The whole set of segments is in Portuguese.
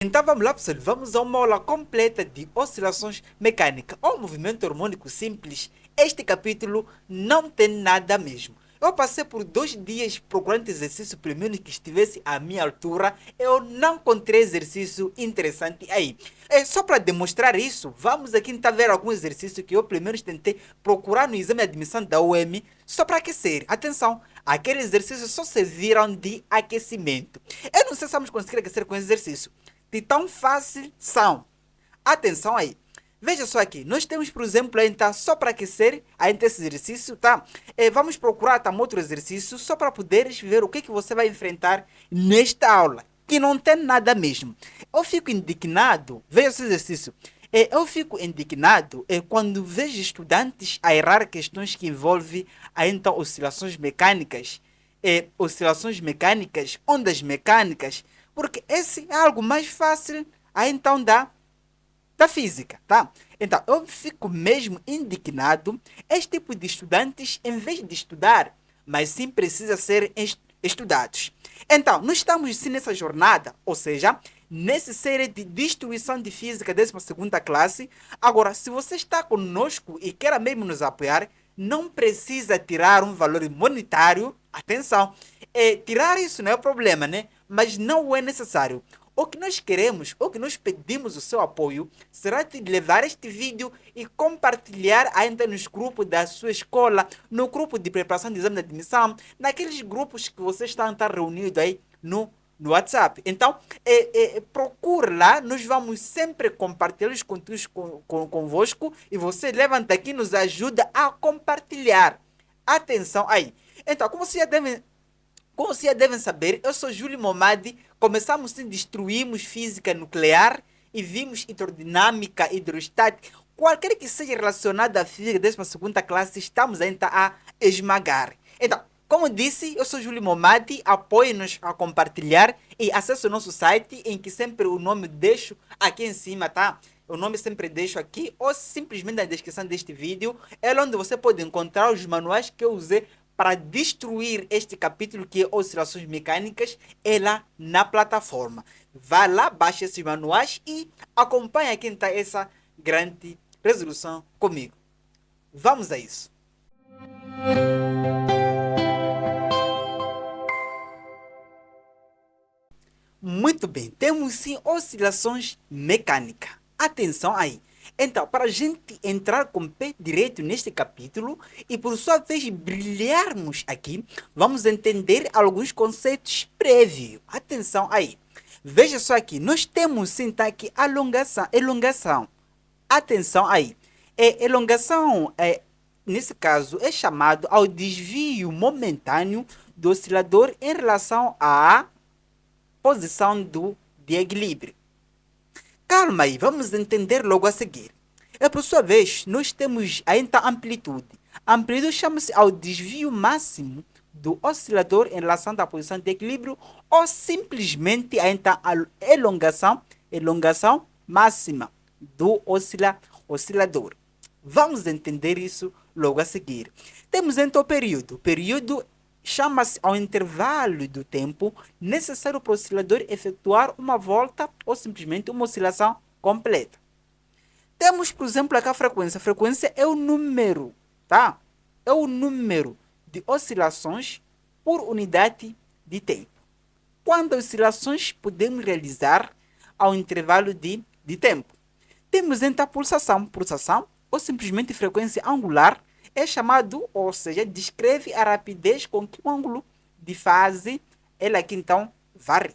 Então vamos lá, pessoal. Vamos a uma aula completa de oscilações mecânicas ou movimento harmônico simples. Este capítulo não tem nada mesmo. Eu passei por 2 dias procurando exercício pelo menos que estivesse à minha altura. Eu não encontrei exercício interessante aí. Só para demonstrar isso, vamos aqui tentar ver algum exercício que eu pelo menos tentei procurar no exame de admissão da UEM só para aquecer. Atenção, aqueles exercícios só serviram de aquecimento. Eu não sei se vamos conseguir aquecer com esse exercício de tão fácil são. Atenção aí. Veja só aqui, nós temos, por exemplo, então, só para aquecer ainda esse exercício, tá? Vamos procurar também outro exercício só para poderes ver o que você vai enfrentar nesta aula, que não tem nada mesmo. Eu fico indignado, veja esse exercício. Eu fico indignado quando vejo estudantes a errar questões que envolvem então oscilações mecânicas, ondas mecânicas, porque esse é algo mais fácil então da física, tá? Então, eu fico mesmo indignado. Este tipo de estudantes, em vez de estudar, mas sim precisa ser estudados. Então, nós estamos sim nessa jornada, ou seja, nessa série de distribuição de física 12ª classe. Agora, se você está conosco e quer mesmo nos apoiar, não precisa tirar um valor monetário. Atenção, tirar isso não é o problema, né? Mas não é necessário. O que nós queremos, o que nós pedimos o seu apoio, será de levar este vídeo e compartilhar ainda nos grupos da sua escola, no grupo de preparação de exame de admissão, naqueles grupos que vocês estão reunidos aí no WhatsApp. Então, procure lá, nós vamos sempre compartilhar os conteúdos convosco e você levanta aqui e nos ajuda a compartilhar. Atenção aí. Então, como vocês já devem saber, eu sou Júlio Momadi. Começamos a destruirmos física nuclear e vimos hidrodinâmica, hidrostática, qualquer que seja relacionado à física 12ª classe, estamos ainda a esmagar. Então, como disse, eu sou Júlio Momadi, apoie-nos a compartilhar e acesse o nosso site, em que sempre o nome deixo aqui em cima, tá? O nome sempre deixo aqui, ou simplesmente na descrição deste vídeo, é onde você pode encontrar os manuais que eu usei para destruir este capítulo que é oscilações mecânicas, é lá na plataforma. Vá lá, baixe esses manuais e acompanhe aqui então essa grande resolução comigo. Vamos a isso. Muito bem, temos sim oscilações mecânicas. Atenção aí. Então, para a gente entrar com o pé direito neste capítulo e por sua vez brilharmos aqui, vamos entender alguns conceitos prévios. Atenção aí. Veja só aqui, nós temos sim tá aqui elongação. Atenção aí. Elongação, nesse caso, é chamado ao desvio momentâneo do oscilador em relação à posição de equilíbrio. Calma aí, vamos entender logo a seguir. Por sua vez, nós temos ainda a amplitude. A amplitude chama-se ao desvio máximo do oscilador em relação à posição de equilíbrio ou simplesmente ainda a elongação máxima do oscilador. Vamos entender isso logo a seguir. Temos então o período. O período chama-se ao intervalo do tempo necessário para o oscilador efetuar uma volta ou simplesmente uma oscilação completa. Temos, por exemplo, aqui a frequência. A frequência é o número, tá? É o número de oscilações por unidade de tempo. Quantas oscilações podemos realizar ao intervalo de tempo? Temos então a pulsação. Pulsação, ou simplesmente frequência angular, é chamado, ou seja, descreve a rapidez com que o ângulo de fase ela aqui então varia.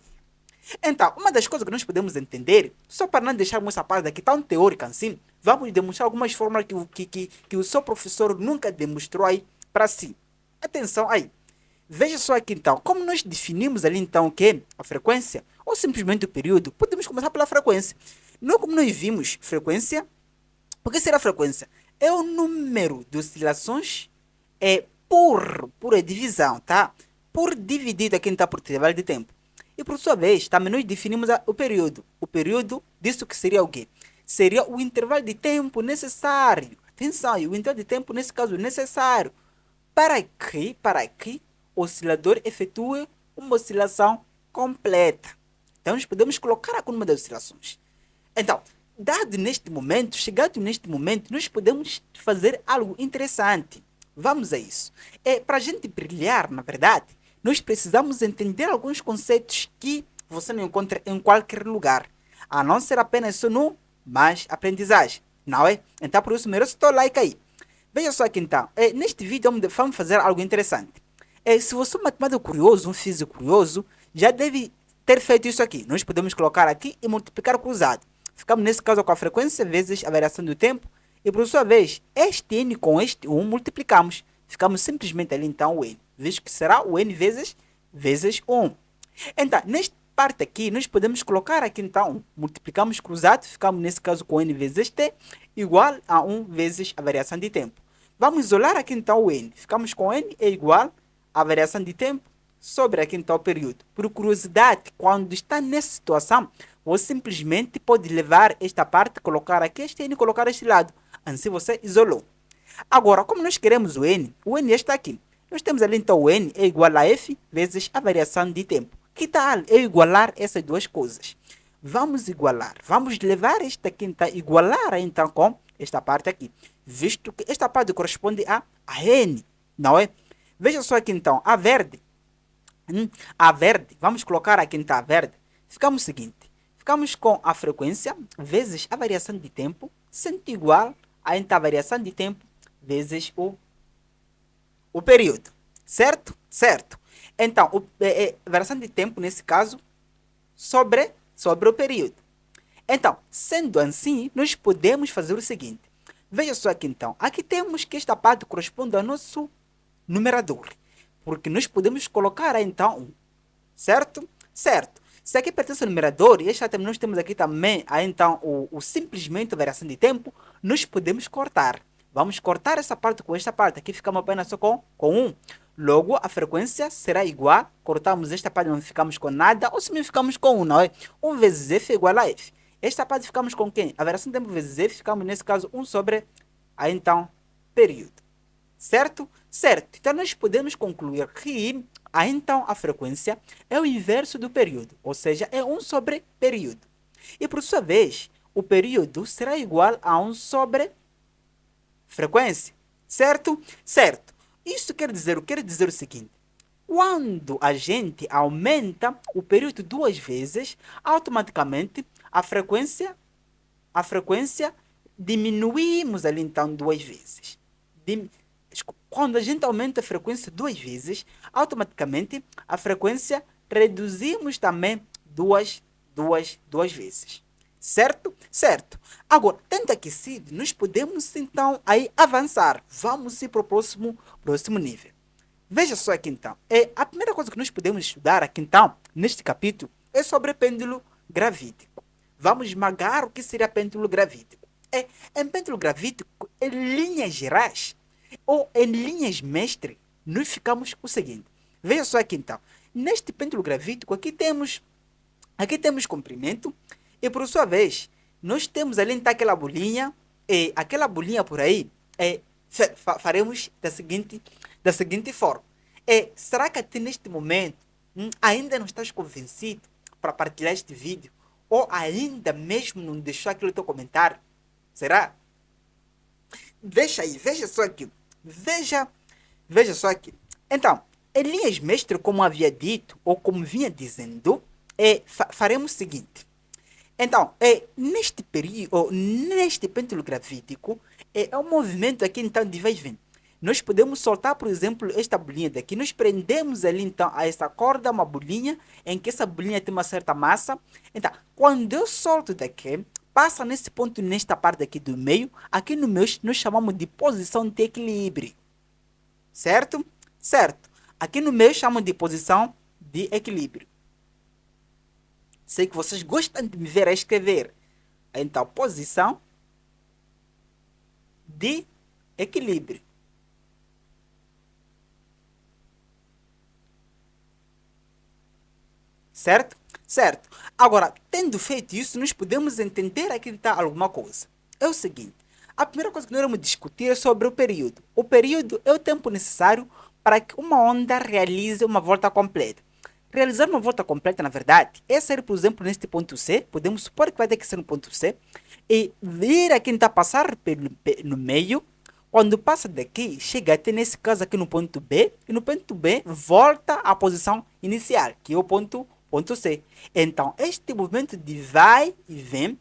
Então, uma das coisas que nós podemos entender, só para não deixarmos essa parte aqui tão teórica assim, vamos demonstrar algumas fórmulas que o seu professor nunca demonstrou aí para si. Atenção aí. Veja só aqui então, como nós definimos ali então o que? A frequência, ou simplesmente o período, podemos começar pela frequência. Não como nós vimos, frequência, o que será frequência? É o número de oscilações por divisão, tá? Por dividido aqui está por intervalo de tempo. E por sua vez, também nós definimos o período. O período disso que seria o quê? Seria o intervalo de tempo necessário. Atenção, o intervalo de tempo nesse caso necessário para que o oscilador efetue uma oscilação completa. Então, nós podemos colocar aqui numa das oscilações. Então, chegado neste momento, nós podemos fazer algo interessante. Vamos a isso. Para a gente brilhar, na verdade, nós precisamos entender alguns conceitos que você não encontra em qualquer lugar, a não ser apenas só no mais aprendizagem, não é? Então, por isso, merece o teu like aí. Veja só aqui então, neste vídeo vamos fazer algo interessante. Se você é um matemático curioso, um físico curioso, já deve ter feito isso aqui. Nós podemos colocar aqui e multiplicar cruzado. Ficamos nesse caso com a frequência vezes a variação do tempo. E por sua vez, este n com este 1 multiplicamos. Ficamos simplesmente ali então o n. Visto que será o n vezes 1. Então, nesta parte aqui, nós podemos colocar aqui então, multiplicamos cruzado. Ficamos nesse caso com n vezes t igual a 1 vezes a variação de tempo. Vamos isolar aqui então o n. Ficamos com n é igual a variação de tempo sobre aqui então o período. Por curiosidade, quando está nessa situação, você simplesmente pode levar esta parte, colocar aqui este n e colocar este lado. Assim você isolou. Agora, como nós queremos o n está aqui. Nós temos ali então o n é igual a f vezes a variação de tempo. Que tal eu igualar essas duas coisas? Vamos igualar. Vamos levar esta aqui então, igualar então com esta parte aqui. Visto que esta parte corresponde a n, não é? Veja só aqui então, a verde, vamos colocar aqui então a verde, ficamos o seguinte, ficamos com a frequência vezes a variação de tempo, sendo igual a então a variação de tempo vezes o período, certo? Certo. Então, a variação de tempo, nesse caso, sobre o período. Então, sendo assim, nós podemos fazer o seguinte, veja só aqui então, aqui temos que esta parte corresponde ao nosso numerador, porque nós podemos colocar então 1, certo? Certo. Se aqui pertence ao numerador, e nós temos aqui também então o simplesmente a variação de tempo, nós podemos cortar. Vamos cortar essa parte com esta parte, aqui ficamos apenas só com 1. Logo, a frequência será igual, cortamos esta parte, não ficamos com nada, ou se não ficamos com 1, não é? 1 vezes f é igual a f. Esta parte ficamos com quem? A variação de tempo vezes f, ficamos nesse caso 1 sobre, então, período. Certo? Certo. Então, nós podemos concluir que então a frequência é o inverso do período, ou seja, é 1 sobre período. E, por sua vez, o período será igual a 1 sobre frequência. Certo? Certo. Isso quer dizer o seguinte. Quando a gente aumenta o período 2 vezes, automaticamente a frequência diminuímos ali então 2 vezes. Quando a gente aumenta a frequência 2 vezes, automaticamente a frequência reduzimos também duas vezes. Certo? Certo. Agora, tendo aquecido, nós podemos então aí avançar. Vamos ir para o próximo nível. Veja só aqui então. A primeira coisa que nós podemos estudar aqui então, neste capítulo, é sobre pêndulo gravítico. Vamos esmagar o que seria pêndulo gravítico. Em pêndulo gravítico, em linhas gerais, ou em linhas mestre, nós ficamos o seguinte. Veja só aqui então. Neste pêndulo gravítico, aqui temos comprimento, e por sua vez, nós temos ali então aquela bolinha, e aquela bolinha por aí, faremos da seguinte forma. Será que até neste momento ainda não estás convencido para partilhar este vídeo? Ou ainda mesmo não deixou aquele teu comentário? Será? Deixa aí, veja só aqui. Veja só aqui. Então, em linhas mestre, como havia dito, ou como vinha dizendo, faremos o seguinte. Então, neste período, neste pêndulo gravítico, é um movimento aqui então de vai e vem. Nós podemos soltar, por exemplo, esta bolinha daqui. Nós prendemos ali então a essa corda uma bolinha, em que essa bolinha tem uma certa massa. Então, quando eu solto daqui, passa nesse ponto, nesta parte aqui do meio. Aqui no meio nós chamamos de posição de equilíbrio. Certo? Certo. Aqui no meio chamamos de posição de equilíbrio. Sei que vocês gostam de me ver a escrever. Então, posição de equilíbrio. Certo? Certo. Agora, tendo feito isso, nós podemos entender aqui que está alguma coisa. É o seguinte. A primeira coisa que nós vamos discutir é sobre o período. O período é o tempo necessário para que uma onda realize uma volta completa. realizar uma volta completa, na verdade, é sair, por exemplo, neste ponto C, podemos supor que vai ter que ser no ponto C, e vir aqui, então, passar no meio, quando passa daqui, chega até, nesse caso aqui, no ponto B, e no ponto B, volta à posição inicial, que é o ponto C. Então, este movimento de vai e vem,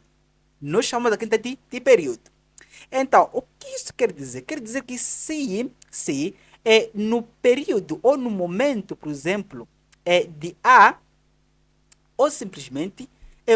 nós chamamos aqui então de período. Então, o que isso quer dizer? Quer dizer que se é no período ou no momento, por exemplo, de A, ou simplesmente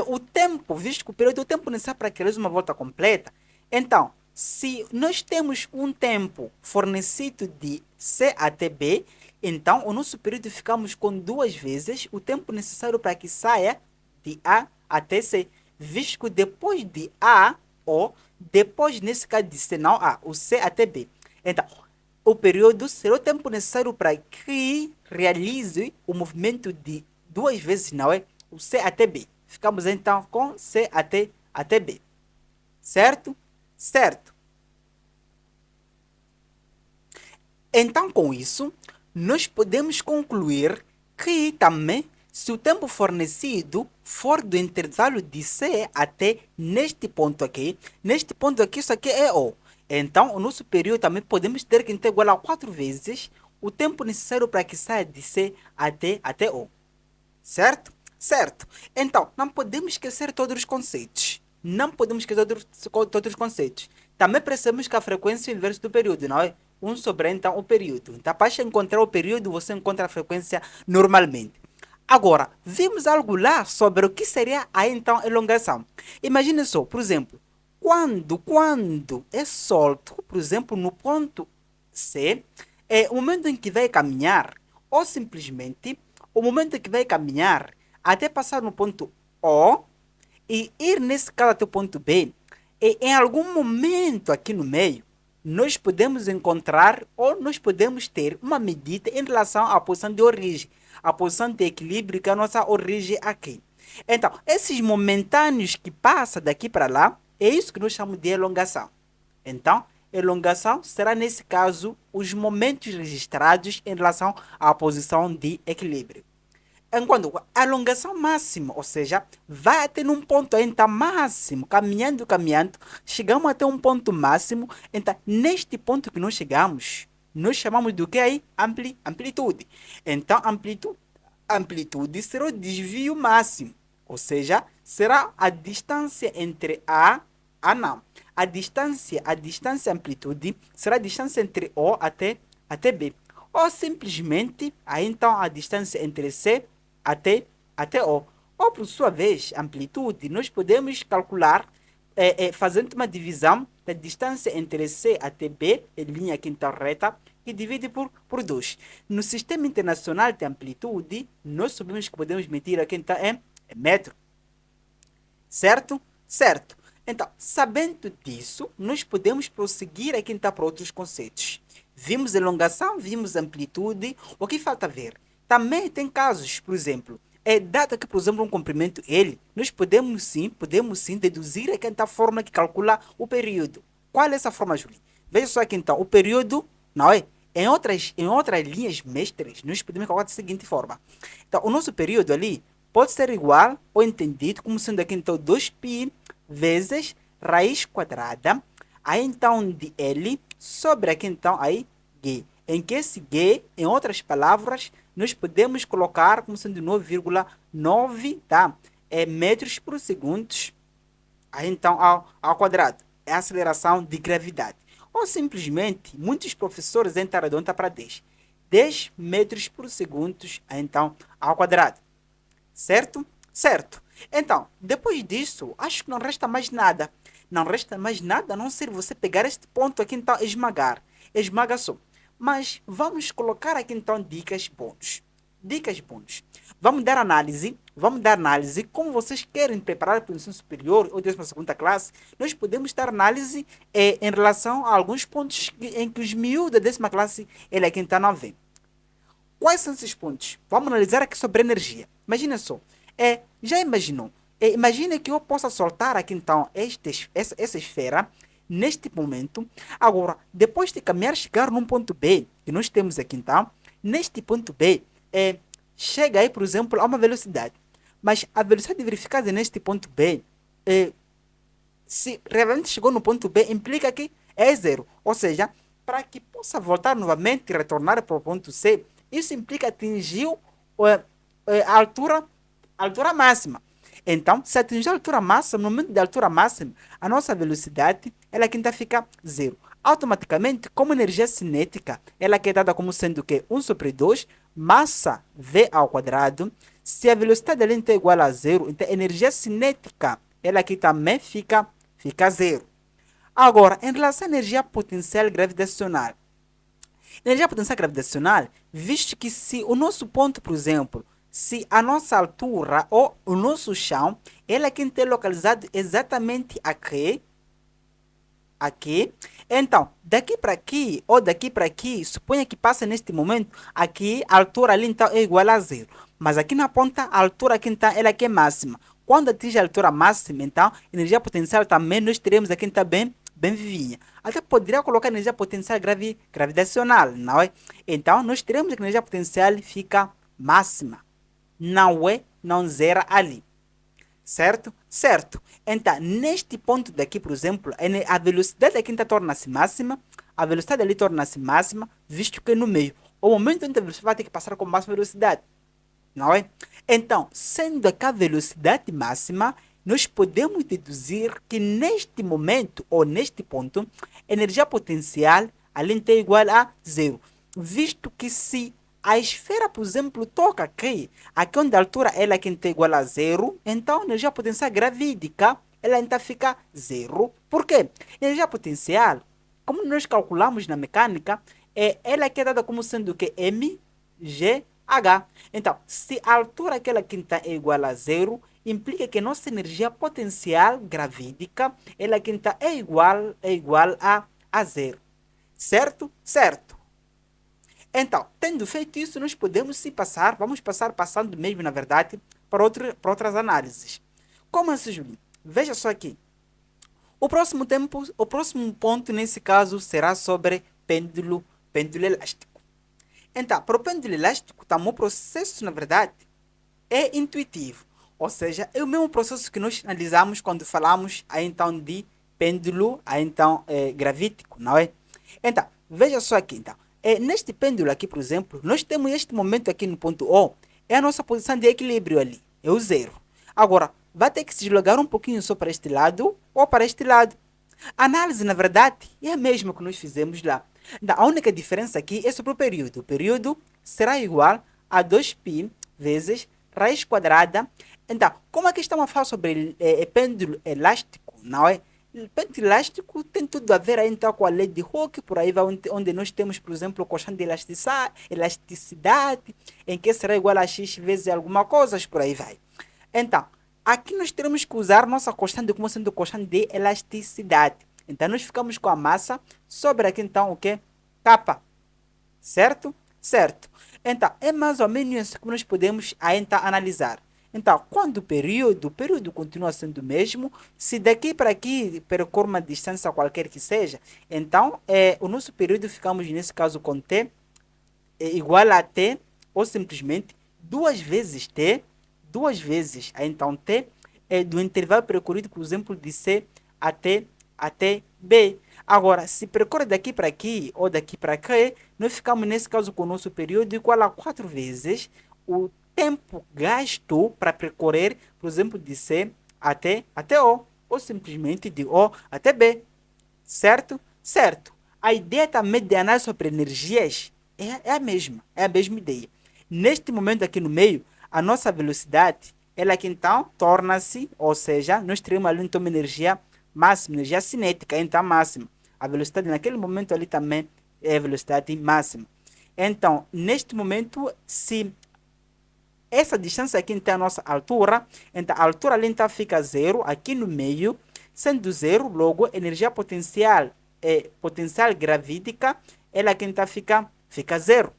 o tempo, visto que o período é o tempo necessário para criar uma volta completa. Então, se nós temos um tempo fornecido de C até B, então o nosso período ficamos com duas vezes o tempo necessário para que saia de A até C, visto que depois de A, ou depois, nesse caso de C, não A, o C até B. Então, o período será o tempo necessário para que realize o movimento de duas vezes, não é? O C até B. Ficamos então com C até B. Certo? Certo. Então, com isso, nós podemos concluir que também, se o tempo fornecido for do intervalo de C até neste ponto aqui, isso aqui é O. Então, o nosso período também podemos ter que então igual a 4 vezes o tempo necessário para que saia de C até O. Certo? Certo. Então, não podemos esquecer todos os conceitos. Não podemos esquecer todos os conceitos. Também precisamos que a frequência é o inverso do período, não é? 1 sobre, então, o período. Então, para encontrar o período, você encontra a frequência normalmente. Agora, vimos algo lá sobre o que seria a, então, elongação. Imagine só, por exemplo, quando é solto, por exemplo, no ponto C, é o momento em que vai caminhar, ou simplesmente o momento em que vai caminhar até passar no ponto O e ir nesse caso até o ponto B, e em algum momento aqui no meio, nós podemos encontrar ou nós podemos ter uma medida em relação à posição de origem, a posição de equilíbrio que é a nossa origem aqui. Então, esses momentâneos que passam daqui para lá, é isso que nós chamamos de elongação. Então, elongação será, nesse caso, os momentos registrados em relação à posição de equilíbrio. Enquanto a alongação máxima, ou seja, vai até num ponto então máximo, caminhando, chegamos até um ponto máximo, então neste ponto que nós chegamos, nós chamamos do que aí? Amplitude. Então amplitude será o desvio máximo, ou seja, será a distância entre não. A distância amplitude será a distância entre O até B. Ou simplesmente, aí então a distância entre C até O. Ou, por sua vez, amplitude, nós podemos calcular fazendo uma divisão da distância entre C até B, em linha aqui então reta, e divide por 2. No sistema internacional de amplitude, nós sabemos que podemos medir aqui então em metro. Certo? Certo. Então, sabendo disso, nós podemos prosseguir aqui então para outros conceitos. Vimos elongação, vimos amplitude. O que falta ver? Também tem casos, por exemplo, dado que, por exemplo, um comprimento L, nós podemos sim deduzir aqui então a fórmula que calcula o período. Qual é essa forma, Júlio? Veja só aqui então, o período, não é? Em outras linhas mestres, nós podemos calcular da seguinte forma. Então, o nosso período ali pode ser igual ou entendido como sendo aqui então 2π vezes raiz quadrada, aí então de L sobre aqui então aí G, em que esse G, em outras palavras, nós podemos colocar como sendo 9,9 tá? Metros por segundo, aí então ao quadrado. É a aceleração de gravidade. Ou simplesmente, muitos professores entraram para 10 metros por segundo, aí então ao quadrado. Certo? Certo. Então, depois disso, acho que não resta mais nada. Não resta mais nada a não ser você pegar este ponto aqui, então, esmagar. Esmaga só. Mas vamos colocar aqui, então, dicas bônus. Dicas bônus. Vamos dar análise. Como vocês querem preparar para o ensino superior ou 12ª classe, nós podemos dar análise em relação a alguns pontos em que os miúdos da 10ª classe, ele aqui, então, não vem. Quais são esses pontos? Vamos analisar aqui sobre energia. Imagina só. Já imaginou? Imagina que eu possa soltar aqui então essa esfera neste momento. Agora, depois de caminhar, chegar num ponto B, que nós temos aqui então, neste ponto B, chega aí, por exemplo, a uma velocidade. Mas a velocidade verificada neste ponto B, se realmente chegou no ponto B, implica que é zero. Ou seja, para que possa voltar novamente e retornar para o ponto C, isso implica atingir a altura máxima. Então, se atingir a altura máxima, no momento da altura máxima, a nossa velocidade ela quinta fica zero. Automaticamente, como energia cinética, ela é dada como sendo que 1 sobre 2, massa V ao quadrado. Se a velocidade ali é igual a zero, então a energia cinética ela aqui também fica zero. Agora, em relação à energia potencial gravitacional. Energia potencial gravitacional, visto que se o nosso ponto, por exemplo, se a nossa altura ou o nosso chão, ele é quem está localizado exatamente aqui. Então, daqui para aqui ou daqui para aqui, suponha que passa neste momento, aqui a altura ali então é igual a zero. Mas aqui na ponta, a altura aqui então ela aqui é máxima. Quando atinge a altura máxima, então, energia potencial também nós teremos aqui então bem vivinha. Até poderia colocar energia potencial gravitacional, não é? Então, nós teremos que a energia potencial fica máxima. Não zera ali. Certo? Certo. Então, neste ponto daqui, por exemplo, a velocidade aqui torna-se máxima, a velocidade ali torna-se máxima, visto que no meio, o momento em que a velocidade vai ter que passar com máxima velocidade, não é? Então, sendo aqui a velocidade máxima, nós podemos deduzir que neste momento, ou neste ponto, a energia potencial ali está igual a zero, visto que se a esfera, por exemplo, toca aqui onde a altura ela aqui está igual a zero, então a energia potencial gravídica ela então fica zero. Por quê? Energia potencial, como nós calculamos na mecânica, ela aqui é dada como sendo que mg H. Então, se a altura aquela que está é igual a zero, implica que nossa energia potencial gravídica ela que está é igual a zero. Certo? Certo. Então, tendo feito isso, nós podemos se passar, vamos passando mesmo, na verdade, para outras análises. Como assim, Julinho? Veja só aqui. O próximo ponto, nesse caso, será sobre pêndulo elástico. Então, para o pêndulo elástico, o processo, na verdade, é intuitivo. Ou seja, é o mesmo processo que nós analisamos quando falamos aí, então, de pêndulo gravítico, não é? Então, veja só aqui, então. Neste pêndulo aqui, por exemplo, nós temos este momento aqui no ponto O, é a nossa posição de equilíbrio ali, é o zero. Agora, vai ter que se deslocar um pouquinho só para este lado ou para este lado. A análise, na verdade, é a mesma que nós fizemos lá. A única diferença aqui é sobre o período. O período será igual a 2π vezes raiz quadrada. Então, como aqui estamos a falar sobre pêndulo elástico, não é? O pêndulo elástico tem tudo a ver aí, então, com a lei de Hooke, por aí vai, onde nós temos, por exemplo, o constante de elasticidade, em que será igual a x vezes alguma coisa, por aí vai. Então, aqui nós teremos que usar nossa constante como sendo constante de elasticidade. Então, nós ficamos com a massa sobre aqui, então, o que? K. Certo? Certo. Então, é mais ou menos isso que nós podemos aí, então, analisar. Então, quando o período continua sendo o mesmo, se daqui para aqui percorre uma distância qualquer que seja, então o nosso período ficamos nesse caso com t igual a t, ou simplesmente duas vezes t, então t do intervalo percorrido, por exemplo, de c até b. Agora, se percorre daqui para aqui ou daqui para cá, nós ficamos nesse caso com o nosso período igual a 4 vezes o tempo gasto para percorrer, por exemplo, de C até O, ou simplesmente de O até B. Certo? Certo. A ideia também de análise sobre energias é a mesma ideia. Neste momento aqui no meio, a nossa velocidade, ela aqui então torna-se, ou seja, nós teremos ali então uma energia máxima, energia cinética, então máxima. A velocidade naquele momento ali também é a velocidade máxima. Então, neste momento, se essa distância aqui tem a nossa altura, então a altura ali então fica zero aqui no meio, sendo zero, logo energia potencial gravídica, ela aqui então fica zero.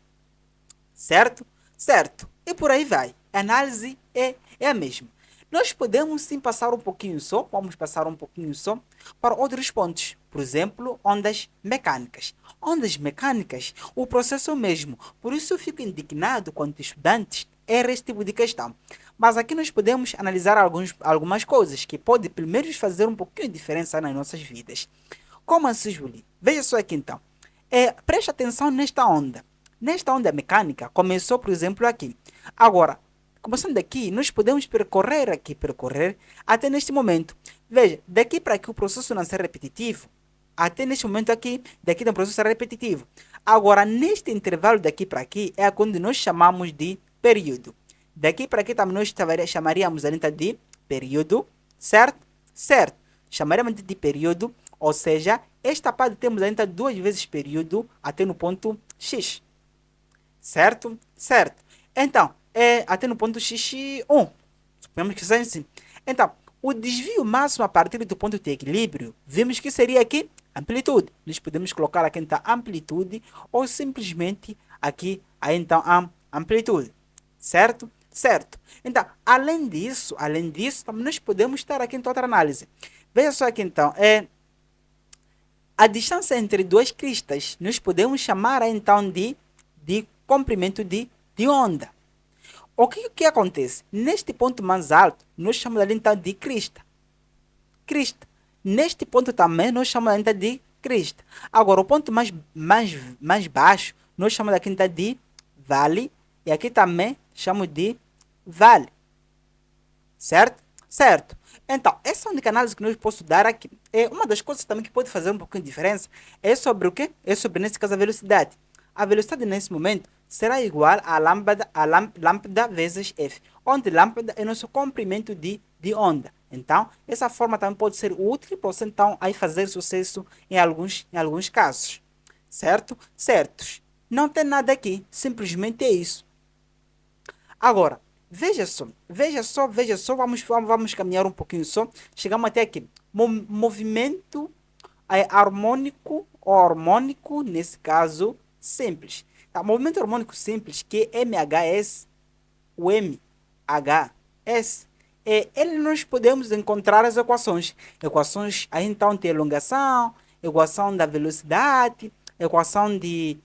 Certo? Certo. E por aí vai. A análise é a mesma. Nós podemos sim passar um pouquinho só, vamos passar um pouquinho só para outros pontos. Por exemplo, ondas mecânicas. Ondas mecânicas, o processo é o mesmo. Por isso eu fico indignado quando estudantes era esse tipo de questão. Mas aqui nós podemos analisar algumas coisas que podem pelo menos fazer um pouquinho de diferença nas nossas vidas. Como assim, Julie? Veja só aqui então. Preste atenção nesta onda. Nesta onda mecânica, começou, por exemplo, aqui. Agora, começando daqui, nós podemos percorrer até neste momento. Veja, daqui para aqui o processo não ser repetitivo. Até neste momento aqui, daqui tem um processo repetitivo. Agora, neste intervalo daqui para aqui, é quando nós chamamos de período. Daqui para aqui também nós chamaríamos ainda de período, certo? Certo. Chamaríamos de período, ou seja, esta parte temos ainda duas vezes período até no ponto X. Certo? Certo. Então, até no ponto x1. Suponhamos que seja assim. Então, o desvio máximo a partir do ponto de equilíbrio, vimos que seria aqui amplitude. Nós podemos colocar aqui então amplitude ou simplesmente aqui então a amplitude. Certo? Certo. Então, além disso, também nós podemos estar aqui em outra análise. Veja só aqui então, a distância entre duas cristas, nós podemos chamar então de comprimento de onda. O que acontece? Neste ponto mais alto, nós chamamos ali então de crista. Crista. Neste ponto também, nós chamamos ainda de crista. Agora, o ponto mais baixo, nós chamamos aqui então de vale. E aqui também chamamos de vale. Certo? Certo. Então, essa única análise que nós posso dar aqui. Uma das coisas também que pode fazer um pouquinho de diferença é sobre o quê? É sobre, nesse caso, a velocidade. A velocidade nesse momento será igual a lambda vezes f, onde lambda é nosso comprimento de onda. Então, essa forma também pode ser útil para você então aí fazer sucesso em alguns casos. Certo? Certos. Não tem nada aqui, simplesmente é isso. Agora, veja só, vamos caminhar um pouquinho só. Chegamos até aqui. Movimento harmônico ou harmônico, nesse caso, simples. Tá? Movimento harmônico simples, que é MHS, o MHS, ele nós podemos encontrar as equações. Equações aí então de elongação, equação da velocidade, equação de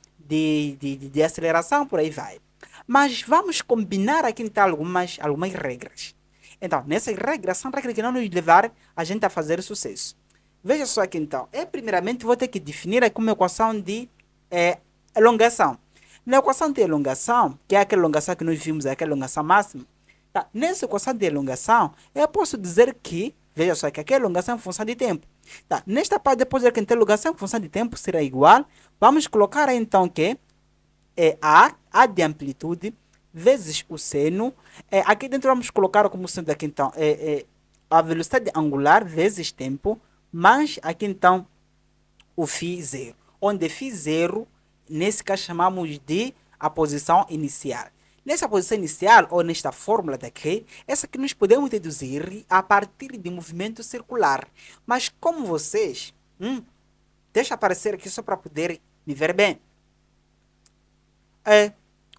aceleração, por aí vai. Mas vamos combinar aqui então algumas regras. Então, nessas regras, são regras que não nos levar a gente a fazer sucesso. Veja só aqui então. Primeiramente, vou ter que definir aqui uma equação de elongação. Na equação de elongação, que é aquela elongação que nós vimos, aquela elongação máxima, tá? Nessa equação de elongação, eu posso dizer que, veja só, que aquela elongação é em função de tempo. Tá? Nesta parte, depois de que a elongação em função de tempo será igual, vamos colocar aí, então que A de amplitude vezes o seno. Aqui dentro vamos colocar como sendo aqui então a velocidade angular vezes tempo, mas aqui então o φ0, onde φ0 nesse caso chamamos de a posição inicial. Nessa posição inicial, ou nesta fórmula daqui, essa que nós podemos deduzir a partir de movimento circular. Mas como vocês, deixa aparecer aqui só para poder me ver bem.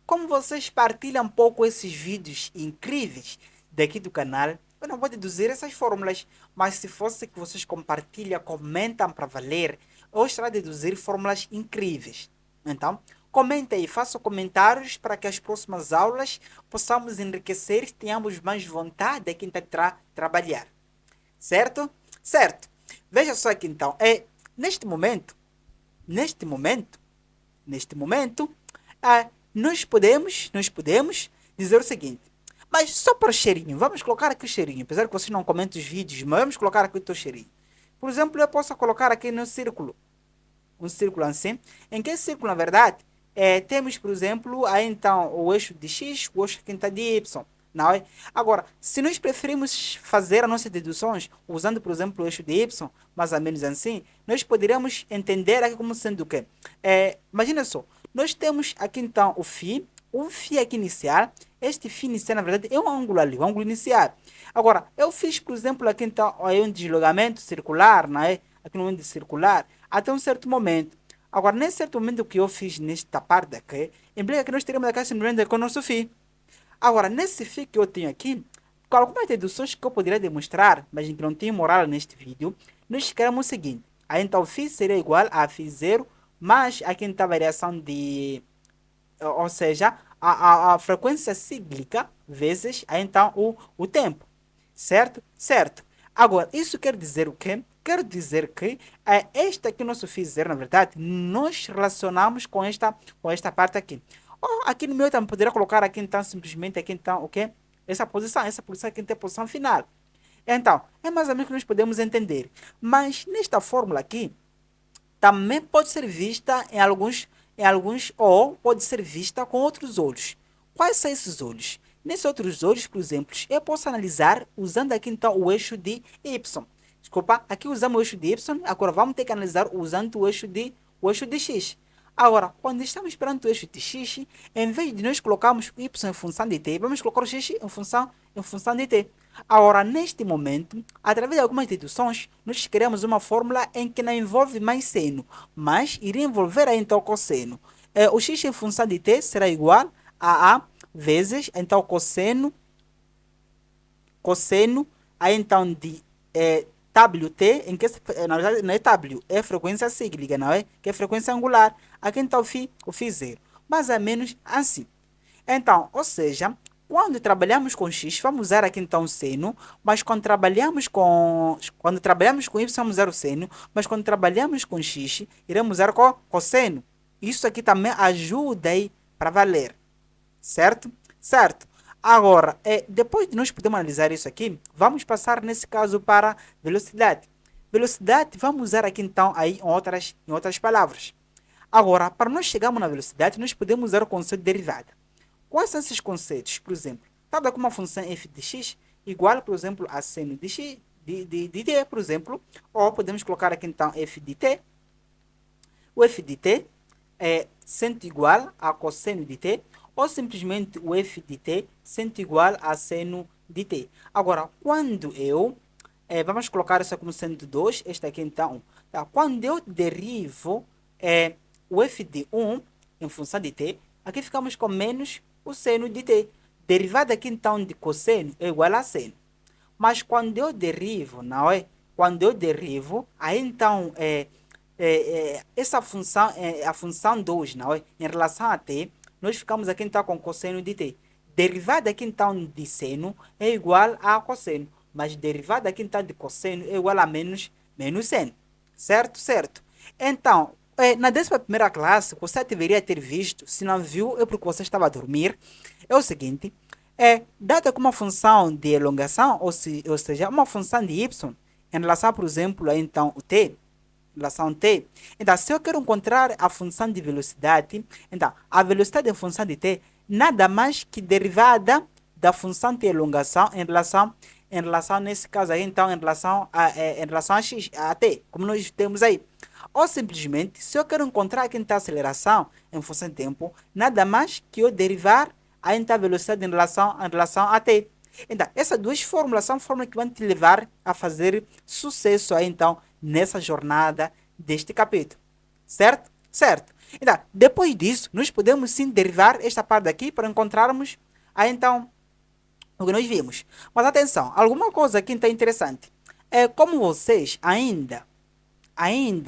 Como vocês partilham um pouco esses vídeos incríveis daqui do canal, eu não vou deduzir essas fórmulas, mas se fosse que vocês compartilham, comentam para valer, eu estarei a deduzir fórmulas incríveis. Então, comenta aí, faça comentários para que as próximas aulas possamos enriquecer e tenhamos mais vontade de quem está trabalhar. Certo? Certo. Veja só aqui então, neste momento, nós podemos dizer o seguinte, mas só para o cheirinho, vamos colocar aqui o cheirinho, apesar que vocês não comentam os vídeos, mas vamos colocar aqui o teu cheirinho. Por exemplo, eu posso colocar aqui no círculo, um círculo assim, em que esse círculo, na verdade, temos, por exemplo, aí então o eixo de x, o eixo aqui de y. Não é? Agora, se nós preferimos fazer as nossas deduções usando, por exemplo, o eixo de y, mais ou menos assim, nós poderíamos entender aqui como sendo o quê? Imagina só, nós temos aqui então o φ aqui inicial. Este φ inicial, na verdade, é um ângulo ali, um ângulo inicial. Agora, eu fiz, por exemplo, aqui então um deslocamento circular, não é? Aqui no momento circular, até um certo momento. Agora, nesse certo momento que eu fiz nesta parte aqui, implica que nós teremos aqui simplesmente com o nosso φ. Agora, nesse φ que eu tenho aqui, com algumas deduções que eu poderia demonstrar, mas que não tem moral neste vídeo, nós queremos o seguinte. Aí então o φ seria igual a φ0, mas aqui então a variação de... Ou seja, a frequência cíclica vezes então o tempo. Certo? Certo. Agora, isso quer dizer o quê? Quer dizer que esta que nós fizer, na verdade, nós relacionamos com esta parte aqui. Ou aqui no meu também poderia colocar aqui então simplesmente aqui então o quê? Essa posição aqui tem a posição final. Então, é mais ou menos que nós podemos entender. Mas nesta fórmula aqui, também pode ser vista em alguns ou pode ser vista com outros olhos. Quais são esses olhos? Nesses outros olhos, por exemplo, eu posso analisar usando aqui então o eixo de Y. Desculpa, aqui usamos o eixo de Y, agora vamos ter que analisar usando o eixo de X. Agora, quando estamos perante o eixo de X, em vez de nós colocarmos o Y em função de T, vamos colocar o X em função de T. Agora, neste momento, através de algumas deduções, nós criamos uma fórmula em que não envolve mais seno, mas iria envolver aí, então cosseno. O x em função de t será igual a vezes, então, cosseno aí, então, de wt, em que, na verdade, não é w, é frequência cíclica, não é? Que é frequência angular. Aqui, então, o φ zero. Mais ou menos assim. Então, ou seja, quando trabalhamos com x, vamos usar aqui então seno, mas quando trabalhamos com y, vamos usar o seno, mas quando trabalhamos com x, iremos usar cosseno. Isso aqui também ajuda aí para valer, certo? Certo. Agora, depois de nós podermos analisar isso aqui, vamos passar nesse caso para velocidade. Velocidade, vamos usar aqui então aí em outras palavras. Agora, para nós chegarmos na velocidade, nós podemos usar o conceito de derivada. Quais são esses conceitos? Por exemplo, cada com uma função f de x igual, por exemplo, a seno de x, de t, por exemplo, ou podemos colocar aqui então f de t. O f de t é sendo igual a cosseno de t, ou simplesmente o f de t sendo igual a seno de t. Agora, quando eu, vamos colocar isso como sendo 2, este aqui então 1. Tá? Quando eu derivo o f de 1 em função de t, aqui ficamos com menos o seno de t. Derivada aqui então de cosseno é igual a seno. Mas quando eu derivo, não é? Quando eu derivo, aí então essa função, a função 2, não é? Em relação a t, nós ficamos aqui então com cosseno de t. Derivada aqui então de seno é igual a cosseno. Mas derivada aqui então de cosseno é igual a menos seno. Certo? Certo. Então, na 11ª classe, você deveria ter visto, se não viu, é porque você estava a dormir. É o seguinte, dada como uma função de elongação, ou seja, uma função de y, em relação, por exemplo, a, então, o t, em relação a t. Então, se eu quero encontrar a função de velocidade, então, a velocidade em função de t, nada mais que derivada da função de elongação em relação nesse caso aí, então, em relação a x, a t, como nós temos aí. Ou simplesmente, se eu quero encontrar aqui então a aceleração em função de tempo, nada mais que eu derivar a então, velocidade em relação a t. Então, essas duas fórmulas são fórmulas que vão te levar a fazer sucesso aí, então, nessa jornada deste capítulo. Certo? Certo. Então, depois disso, nós podemos sim derivar esta parte aqui para encontrarmos aí, então, o que nós vimos. Mas atenção, alguma coisa aqui então interessante. Como vocês ainda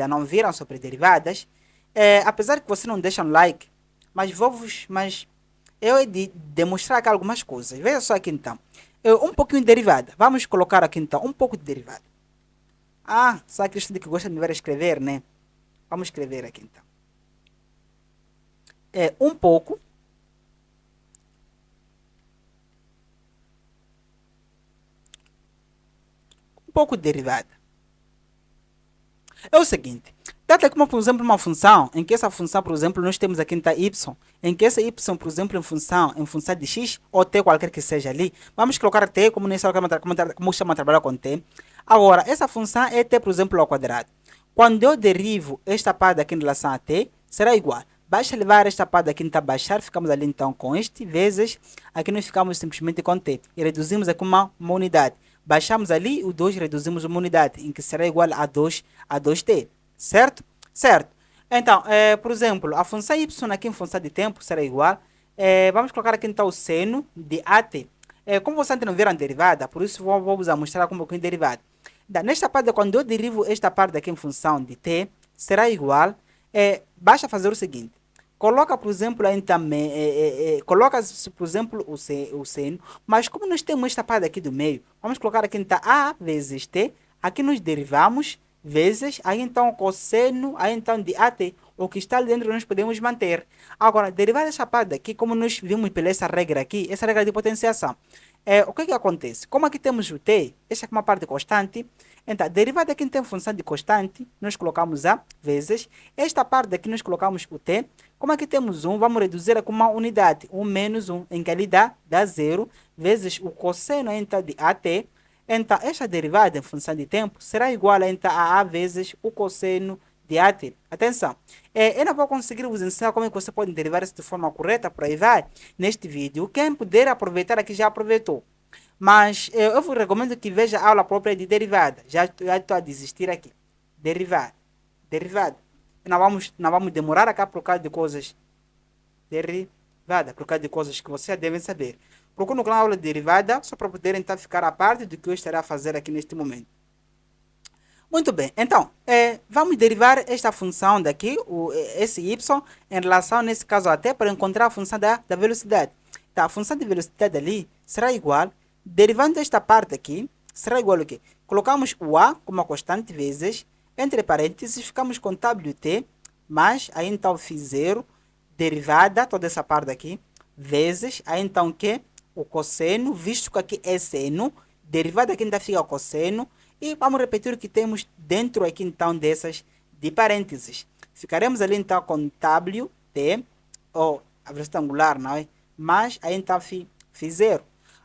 não viram sobre derivadas, apesar que vocês não deixam like, mas eu hei de demonstrar aqui algumas coisas. Veja só aqui então. Um pouquinho de derivada. Vamos colocar aqui então um pouco de derivada. Só a questão de que gosta de me ver escrever, né? Vamos escrever aqui então. Um pouco. Um pouco de derivada. É o seguinte, dada como, por exemplo, uma função, em que essa função, por exemplo, nós temos aqui então y, em que essa y, por exemplo, em função de x, ou t qualquer que seja ali, vamos colocar t, como chama a trabalhar com t. Agora, essa função é t, por exemplo, ao quadrado. Quando eu derivo esta parte aqui em relação a t, será igual. Basta levar esta parte aqui, então, baixar, ficamos ali então com este, vezes, aqui nós ficamos simplesmente com t. E reduzimos aqui uma unidade. Baixamos ali o 2, reduzimos uma unidade, em que será igual a 2t, certo? Certo. Então, por exemplo, a função y aqui em função de tempo será igual, vamos colocar aqui então o seno de at. Como vocês ainda não viram a derivada, por isso vou mostrar como que é derivada. Nesta parte, quando eu derivo esta parte aqui em função de t, será igual, basta fazer o seguinte, Coloca, por exemplo, aí também, coloca, por exemplo, o seno, mas como nós temos esta parte aqui do meio, vamos colocar aqui então A vezes T, aqui nos derivamos, vezes, aí então cosseno, aí então de AT, o que está ali dentro nós podemos manter. Agora, derivar essa parte daqui, como nós vimos pela essa regra aqui, essa regra de potenciação, o que que acontece? Como aqui temos o T, esta aqui é uma parte constante, então, derivada aqui tem função de constante, nós colocamos A vezes, esta parte aqui nós colocamos o T, como aqui temos 1, vamos reduzir com uma unidade, 1 menos 1, em que ali dá 0, vezes o cosseno então, de AT. Então, esta derivada em função de tempo será igual então, a vezes o cosseno de AT. Atenção, eu não vou conseguir vos ensinar como é que você pode derivar isso de forma correta, por aí vai, neste vídeo. Quem puder aproveitar aqui já aproveitou. Mas eu vos recomendo que veja a aula própria de derivada. Já estou a desistir aqui. Derivada. Derivada. Não vamos demorar aqui por causa de coisas derivada, por causa de coisas que vocês já devem saber. Procure no canal aula de derivada, só para poderem então ficar a parte do que eu estarei a fazer aqui neste momento. Muito bem, então, vamos derivar esta função daqui, esse y, em relação, nesse caso até, para encontrar a função da velocidade. Então, a função de velocidade ali será igual, derivando esta parte aqui, será igual ao quê? Colocamos o a como uma constante vezes, entre parênteses, ficamos com wt, mais, aí então φ0, derivada, toda essa parte aqui, vezes, aí então o que? O cosseno, visto que aqui é seno, derivada aqui ainda fica o cosseno, e vamos repetir o que temos dentro aqui então dessas de parênteses. Ficaremos ali então com wt, ou a velocidade angular, não é? Mas aí então φ0.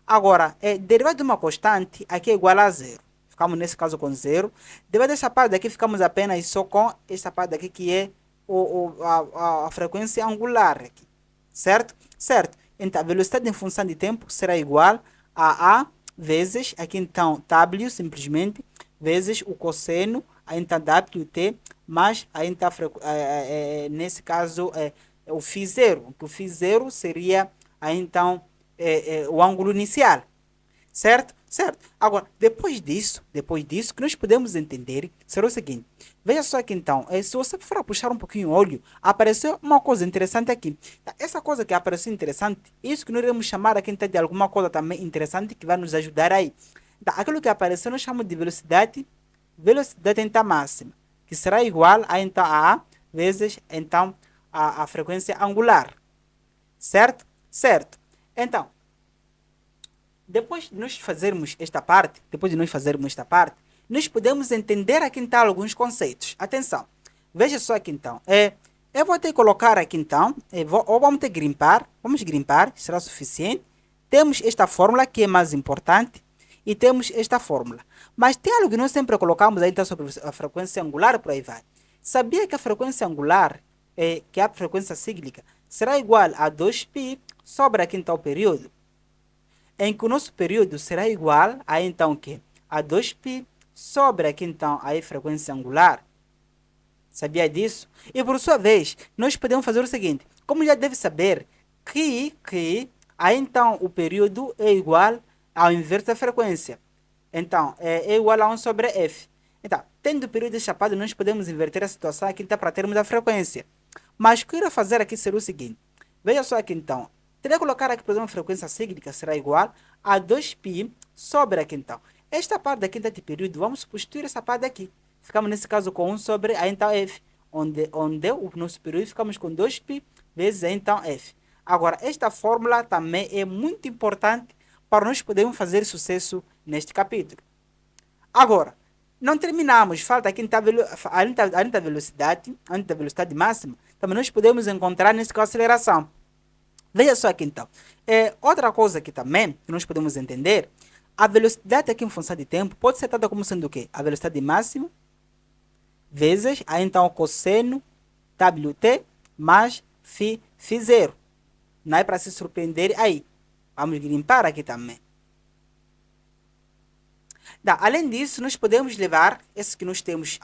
Agora, derivada de uma constante, aqui é igual a 0. Ficamos nesse caso com 0. Derivada dessa parte daqui, ficamos apenas só com essa parte daqui que é a frequência angular aqui. Certo? Certo. Então, a velocidade em função de tempo será igual a vezes, aqui então, W simplesmente, vezes o cosseno, aí então WT, mais aí então, nesse caso, o φ0, que o φ0 seria aí então o ângulo inicial, certo? Certo. Agora, depois disso, que nós podemos entender, será o seguinte, veja só aqui então, se você for puxar um pouquinho o olho, apareceu uma coisa interessante aqui. Essa coisa que apareceu interessante, isso que nós iremos chamar aqui então de alguma coisa também interessante que vai nos ajudar aí. Então, aquilo que apareceu nós chamamos de velocidade então máxima, que será igual a então a vezes então a frequência angular, certo? Certo. Então, depois de nós fazermos esta parte, nós podemos entender aqui então alguns conceitos. Atenção, veja só aqui então. Eu vou ter que colocar aqui então, ou vamos ter que grimpar, será suficiente. Temos esta fórmula que é mais importante e temos esta fórmula. Mas tem algo que nós sempre colocamos aí então sobre a frequência angular, por aí vai. Sabia que a frequência angular, que é a frequência cíclica, será igual a 2π sobre aqui então o período? Em que o nosso período será igual a então o quê? A 2π sobre aqui então a frequência angular. Sabia disso? E por sua vez, nós podemos fazer o seguinte, como já deve saber que aí então o período é igual ao inverso da frequência. Então, é igual a 1 sobre f. Então, tendo o período chapado, nós podemos inverter a situação aqui então, para termos a frequência. Mas o que eu irá fazer aqui será o seguinte. Veja só aqui então. Teria que colocar aqui, por exemplo, a frequência cíclica será igual a 2π sobre aqui então. Esta parte daqui de período, vamos substituir essa parte daqui. Ficamos nesse caso com 1 sobre a então f. Onde o nosso período ficamos com 2π vezes a então f. Agora, esta fórmula também é muito importante para nós podermos fazer sucesso neste capítulo. Agora, não terminamos. Falta aqui além da velocidade máxima, também nós podemos encontrar nesse caso a aceleração. Veja só aqui então. Outra coisa aqui também que nós podemos entender, a velocidade aqui em função de tempo pode ser tratada como sendo o quê? A velocidade máxima vezes aí então o cosseno Wt mais φ0. Não é para se surpreender aí. Vamos limpar aqui também. Além disso, nós podemos levar esse que nós temos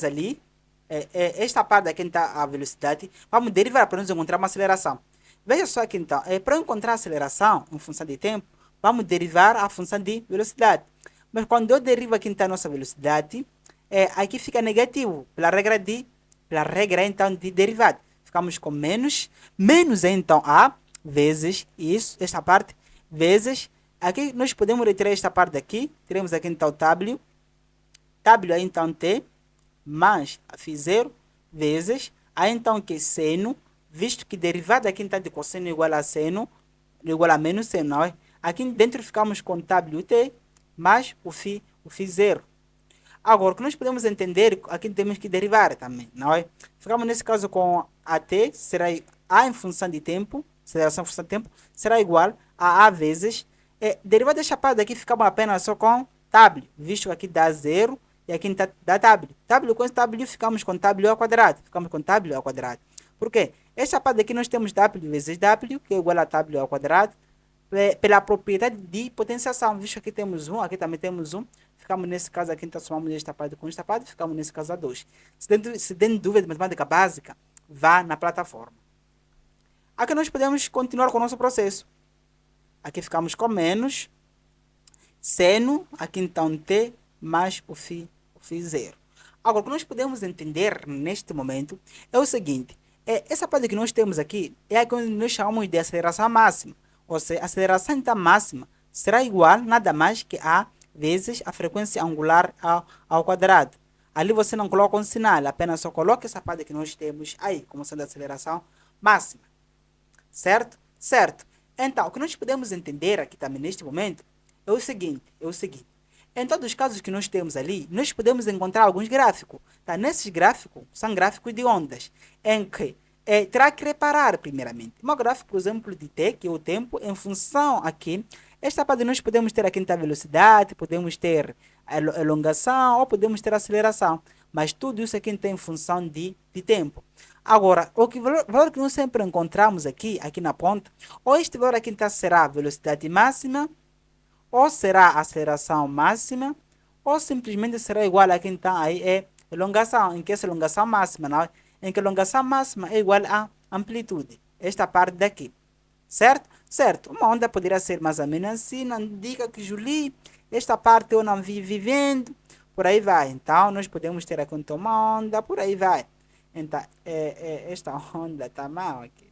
ali, esta parte aqui está a velocidade, vamos derivar para nós encontrar uma aceleração. Veja só aqui então, para encontrar a aceleração em função de tempo, vamos derivar a função de velocidade. Mas quando eu derivo aqui então a nossa velocidade, aqui fica negativo, pela regra de pela regra então de derivada. Ficamos com menos, menos então A vezes isso, esta parte, vezes, aqui nós podemos retirar esta parte daqui, teremos aqui então W, W aí então T, mais φ0, vezes, aí então que seno, visto que derivada aqui então de cosseno igual a seno, igual a menos seno, não é? Aqui dentro ficamos com WT, mais o φ0. Agora, o que nós podemos entender, aqui temos que derivar também, não é? Ficamos nesse caso com AT, será A em função de tempo, aceleração em função de tempo, será igual a vezes, derivada desta parte aqui, ficamos apenas só com W, visto que aqui dá 0 e aqui dá W. W com esse W ficamos com W ao quadrado, Por quê? Esta parte aqui nós temos W vezes W, que é igual a W ao quadrado, pela propriedade de potenciação, visto que aqui temos 1, aqui também temos 1, ficamos nesse caso aqui, então somamos esta parte com esta parte, ficamos nesse caso a 2. Se tem dúvida de matemática básica, vá na plataforma. Aqui nós podemos continuar com o nosso processo. Aqui ficamos com menos seno, aqui então T, mais o φ0. Agora, o que nós podemos entender neste momento é o seguinte, essa parte que nós temos aqui é a que nós chamamos de aceleração máxima. Ou seja, a aceleração então máxima será igual nada mais que a vezes a frequência angular ao quadrado. Ali você não coloca um sinal, apenas só coloca essa parte que nós temos aí, como sendo a aceleração máxima. Certo? Certo. Então, o que nós podemos entender aqui também neste momento é o seguinte. Em todos os casos que nós temos ali, nós podemos encontrar alguns gráficos. Tá? Nesses gráficos, são gráficos de ondas, em que terá que reparar primeiramente. Um gráfico, por exemplo, de T, que é o tempo, em função aqui, esta parte nós podemos ter aqui a velocidade, podemos ter a elongação ou podemos ter aceleração. Mas tudo isso aqui tem função de tempo. Agora, o valor que nós sempre encontramos aqui na ponta, ou este valor aqui então será a velocidade máxima, ou será a aceleração máxima, ou simplesmente será igual aqui então aí é elongação, em que essa elongação máxima, não é? Em que a elongação máxima é igual a amplitude, esta parte daqui, certo? Certo, uma onda poderia ser mais ou menos assim, não diga que Julie, esta parte eu não vi vivendo, por aí vai. Então, nós podemos ter aqui então uma onda, por aí vai. Então, esta onda está mal aqui,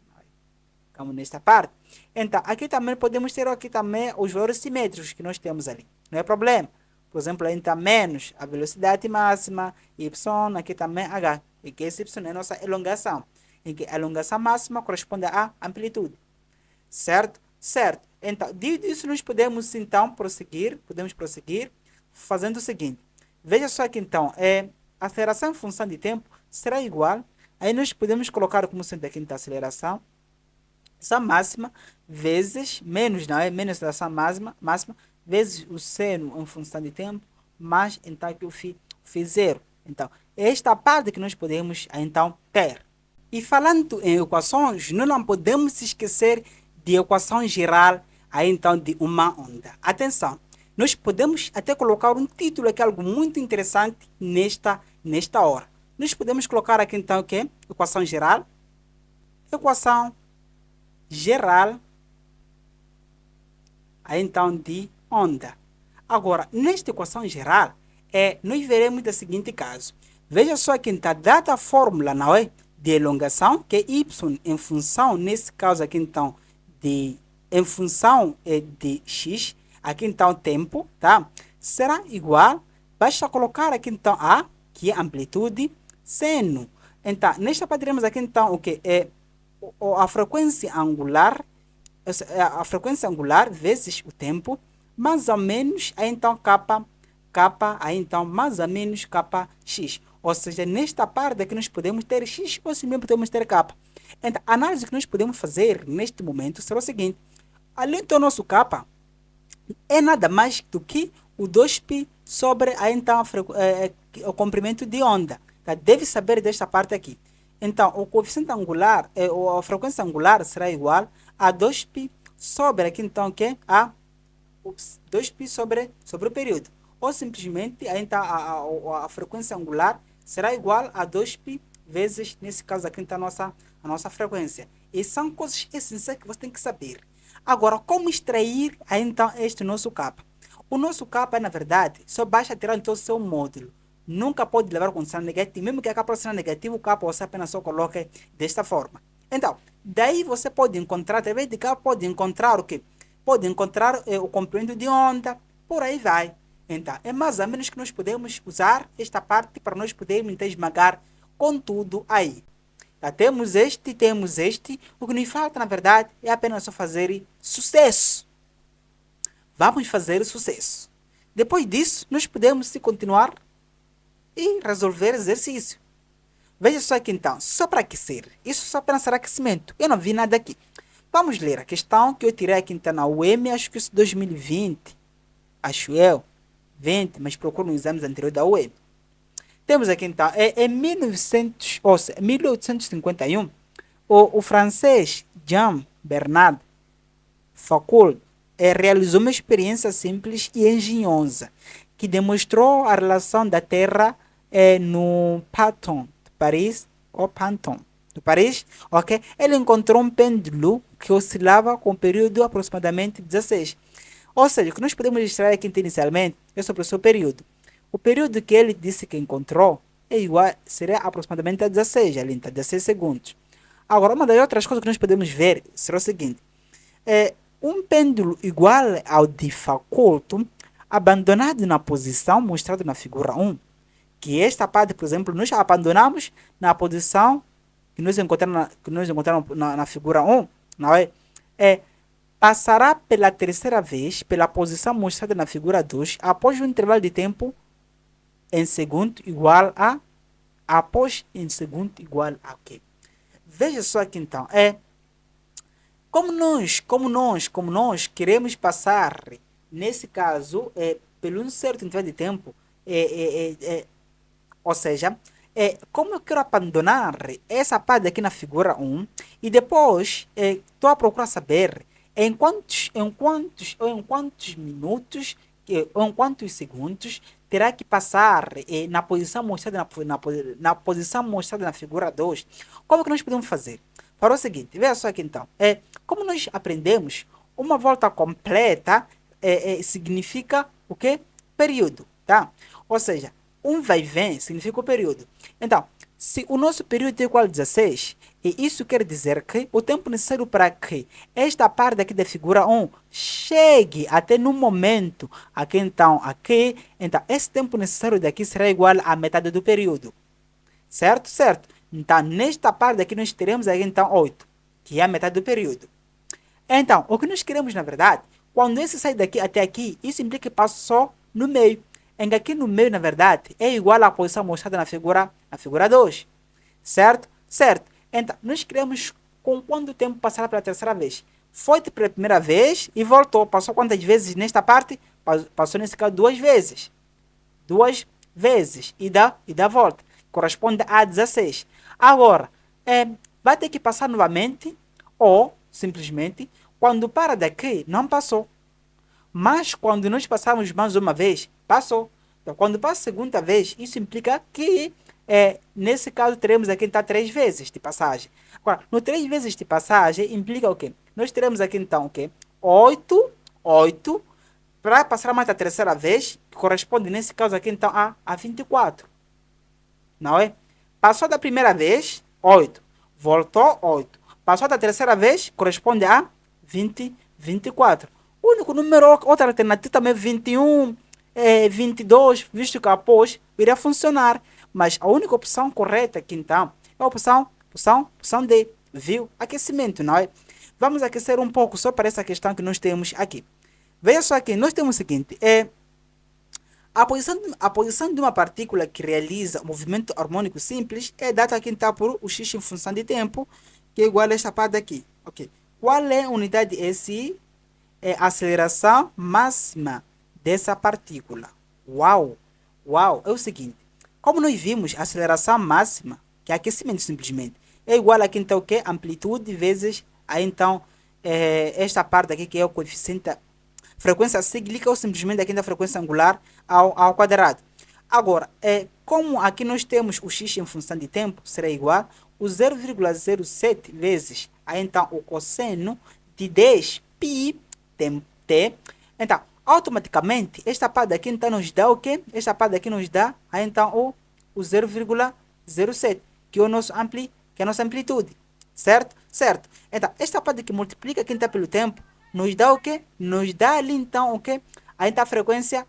como nesta parte. Então, aqui também podemos ter aqui também os valores simétricos que nós temos ali, não é problema. Por exemplo, então menos a velocidade máxima, y, aqui também h, e que esse y é a nossa elongação, em que a elongação máxima corresponde à amplitude. Certo? Certo. Então, disso nós podemos então prosseguir, fazendo o seguinte. Veja só que então, a aceleração em função de tempo será igual, aí nós podemos colocar como sendo aqui então a aceleração máxima vezes, menos, não é? Menos a aceleração máxima vezes o seno em função de tempo, mais então aqui o φ0. Então, esta parte que nós podemos então ter. E falando em equações, nós não podemos esquecer de equação geral aí então de uma onda. Atenção, nós podemos até colocar um título aqui, algo muito interessante nesta hora. Nós podemos colocar aqui então o que? Equação geral aí então de onda. Agora, nesta equação geral, nós veremos o seguinte caso. Veja só que está dada a fórmula, não é? De elongação, que é y em função, nesse caso aqui então, em função de x, aqui então tempo, tá? Será igual, basta colocar aqui então a, que é amplitude, seno. Então, nesta parte teremos aqui então o que é a frequência angular, vezes o tempo, mais ou menos, aí então kappa, aí então mais ou menos kx. Ou seja, nesta parte aqui nós podemos ter x ou também podemos ter k. Então, a análise que nós podemos fazer neste momento será o seguinte. Além do nosso k, é nada mais do que o 2π sobre aí então, o comprimento de onda. Tá? Deve saber desta parte aqui. Então, o coeficiente angular, a frequência angular será igual a 2π sobre aqui então que a 2π sobre o período. Ou simplesmente então, a frequência angular será igual a 2π vezes, nesse caso aqui, então, a nossa frequência. E são coisas essenciais que você tem que saber. Agora, como extrair então este nosso K? O nosso K, na verdade, só basta tirar então o seu módulo. nunca pode levar com sinal negativo. Mesmo que a capa seja negativo, o capa você apenas só coloca desta forma. Então, daí você pode encontrar, através de cá, pode encontrar o quê? Pode encontrar o comprimento de onda, por aí vai. Então, é mais ou menos que nós podemos usar esta parte para nós podermos então, esmagar com tudo aí. Já temos este. O que nos falta, na verdade, é apenas só fazer sucesso. Vamos fazer sucesso. Depois disso, nós podemos se continuar e resolver exercício. Veja só aqui então, só para aquecer. Isso só apenas será aquecimento. Eu não vi nada aqui. Vamos ler a questão que eu tirei aqui então na UEM, acho que isso é 2020. Acho eu. 20, mas procuro nos exames anteriores da UEM. Temos aqui então, em 1851, o francês Jean Bernard Foucault realizou uma experiência simples e engenhosa que demonstrou a relação da Terra no Panton de Paris, ou Panton de Paris, ok? Ele encontrou um pêndulo que oscilava com um período de aproximadamente 16. Ou seja, o que nós podemos extrair aqui inicialmente é sobre o seu período. O período que ele disse que encontrou é igual, seria aproximadamente a 16, ali, 16 segundos. Agora, uma das outras coisas que nós podemos ver será o seguinte. Um pêndulo igual ao de Foucault, abandonado na posição mostrada na figura 1, que esta parte, por exemplo, nós abandonamos na posição que nós encontramos na figura 1, não é? Passará pela terceira vez pela posição mostrada na figura 2 após um intervalo de tempo em segundo igual a quê? Veja só aqui então, como nós queremos passar, nesse caso, pelo um certo intervalo de tempo, ou seja, como eu quero abandonar essa parte aqui na figura 1 e depois estou a procurar saber em quantos minutos ou em quantos segundos terá que passar na posição mostrada na posição mostrada na figura 2. Como que nós podemos fazer? Para o seguinte, veja só aqui então. Como nós aprendemos, uma volta completa significa o quê? Período, tá? Ou seja, um vai e vem significa o período. Então, se o nosso período é igual a 16, e isso quer dizer que o tempo necessário para que esta parte aqui da figura 1 chegue até no momento aqui, então, esse tempo necessário daqui será igual à metade do período. Certo? Certo. Então, nesta parte aqui nós teremos aqui, então, 8, que é a metade do período. Então, o que nós queremos, na verdade, quando esse sai daqui até aqui, isso implica que passou no meio. Em que aqui no meio, na verdade, é igual à posição mostrada na figura 2. Certo? Certo. Então, nós queremos com quanto tempo passará pela terceira vez. Foi pela primeira vez e voltou. Passou quantas vezes nesta parte? Passou nesse caso 2 vezes. 2 vezes. E dá volta. Corresponde a 16. Agora, vai ter que passar novamente ou, simplesmente, quando para daqui, não passou. Mas quando nós passarmos mais uma vez, passou. Então, quando passa a segunda vez, isso implica que, nesse caso, teremos aqui então 3 vezes de passagem. Agora, no 3 vezes de passagem, implica o quê? Nós teremos aqui então o quê? 8, para passar mais a terceira vez, que corresponde nesse caso aqui então a 24. Não é? Passou da primeira vez, 8. Voltou, 8. Passou da terceira vez, corresponde a 24. O único número, outra alternativa também é 21, 22, visto que após iria funcionar. Mas a única opção correta aqui então é a opção D, viu? Aquecimento, não é? Vamos aquecer um pouco só para essa questão que nós temos aqui. Veja só aqui, nós temos o seguinte, a posição de uma partícula que realiza um movimento harmônico simples é dada aqui então por o x em função de tempo, que é igual a esta parte aqui. Okay. Qual é a unidade SI? É a aceleração máxima dessa partícula. Uau! É o seguinte, como nós vimos, a aceleração máxima, que é aquecimento simplesmente, é igual aqui então o que? Amplitude vezes, aí então, esta parte aqui que é o coeficiente, frequência cíclica ou simplesmente aqui da frequência angular ao quadrado. Agora, como aqui nós temos o x em função de tempo, será igual o 0,07 vezes, aí então o cosseno de 10 π t. Então, Automaticamente, esta parte daqui então nos dá o quê? Esta parte daqui nos dá aí, então o 0,07, que é que é a nossa amplitude. Certo? Certo. Então, esta parte que multiplica aqui então pelo tempo, nos dá o quê? Nos dá ali então o quê? Aí está a frequência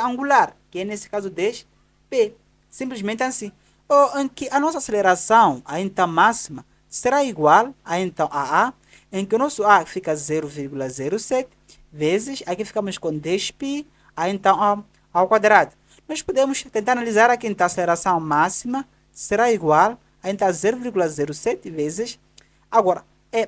angular, que é nesse caso 10p. Simplesmente assim. Ou em que a nossa aceleração, a então máxima, será igual a então a em que o nosso A fica 0,07 vezes, aqui ficamos com 10π, a então ao quadrado. Nós podemos tentar analisar aqui então a aceleração máxima será igual a então 0,07 vezes. Agora,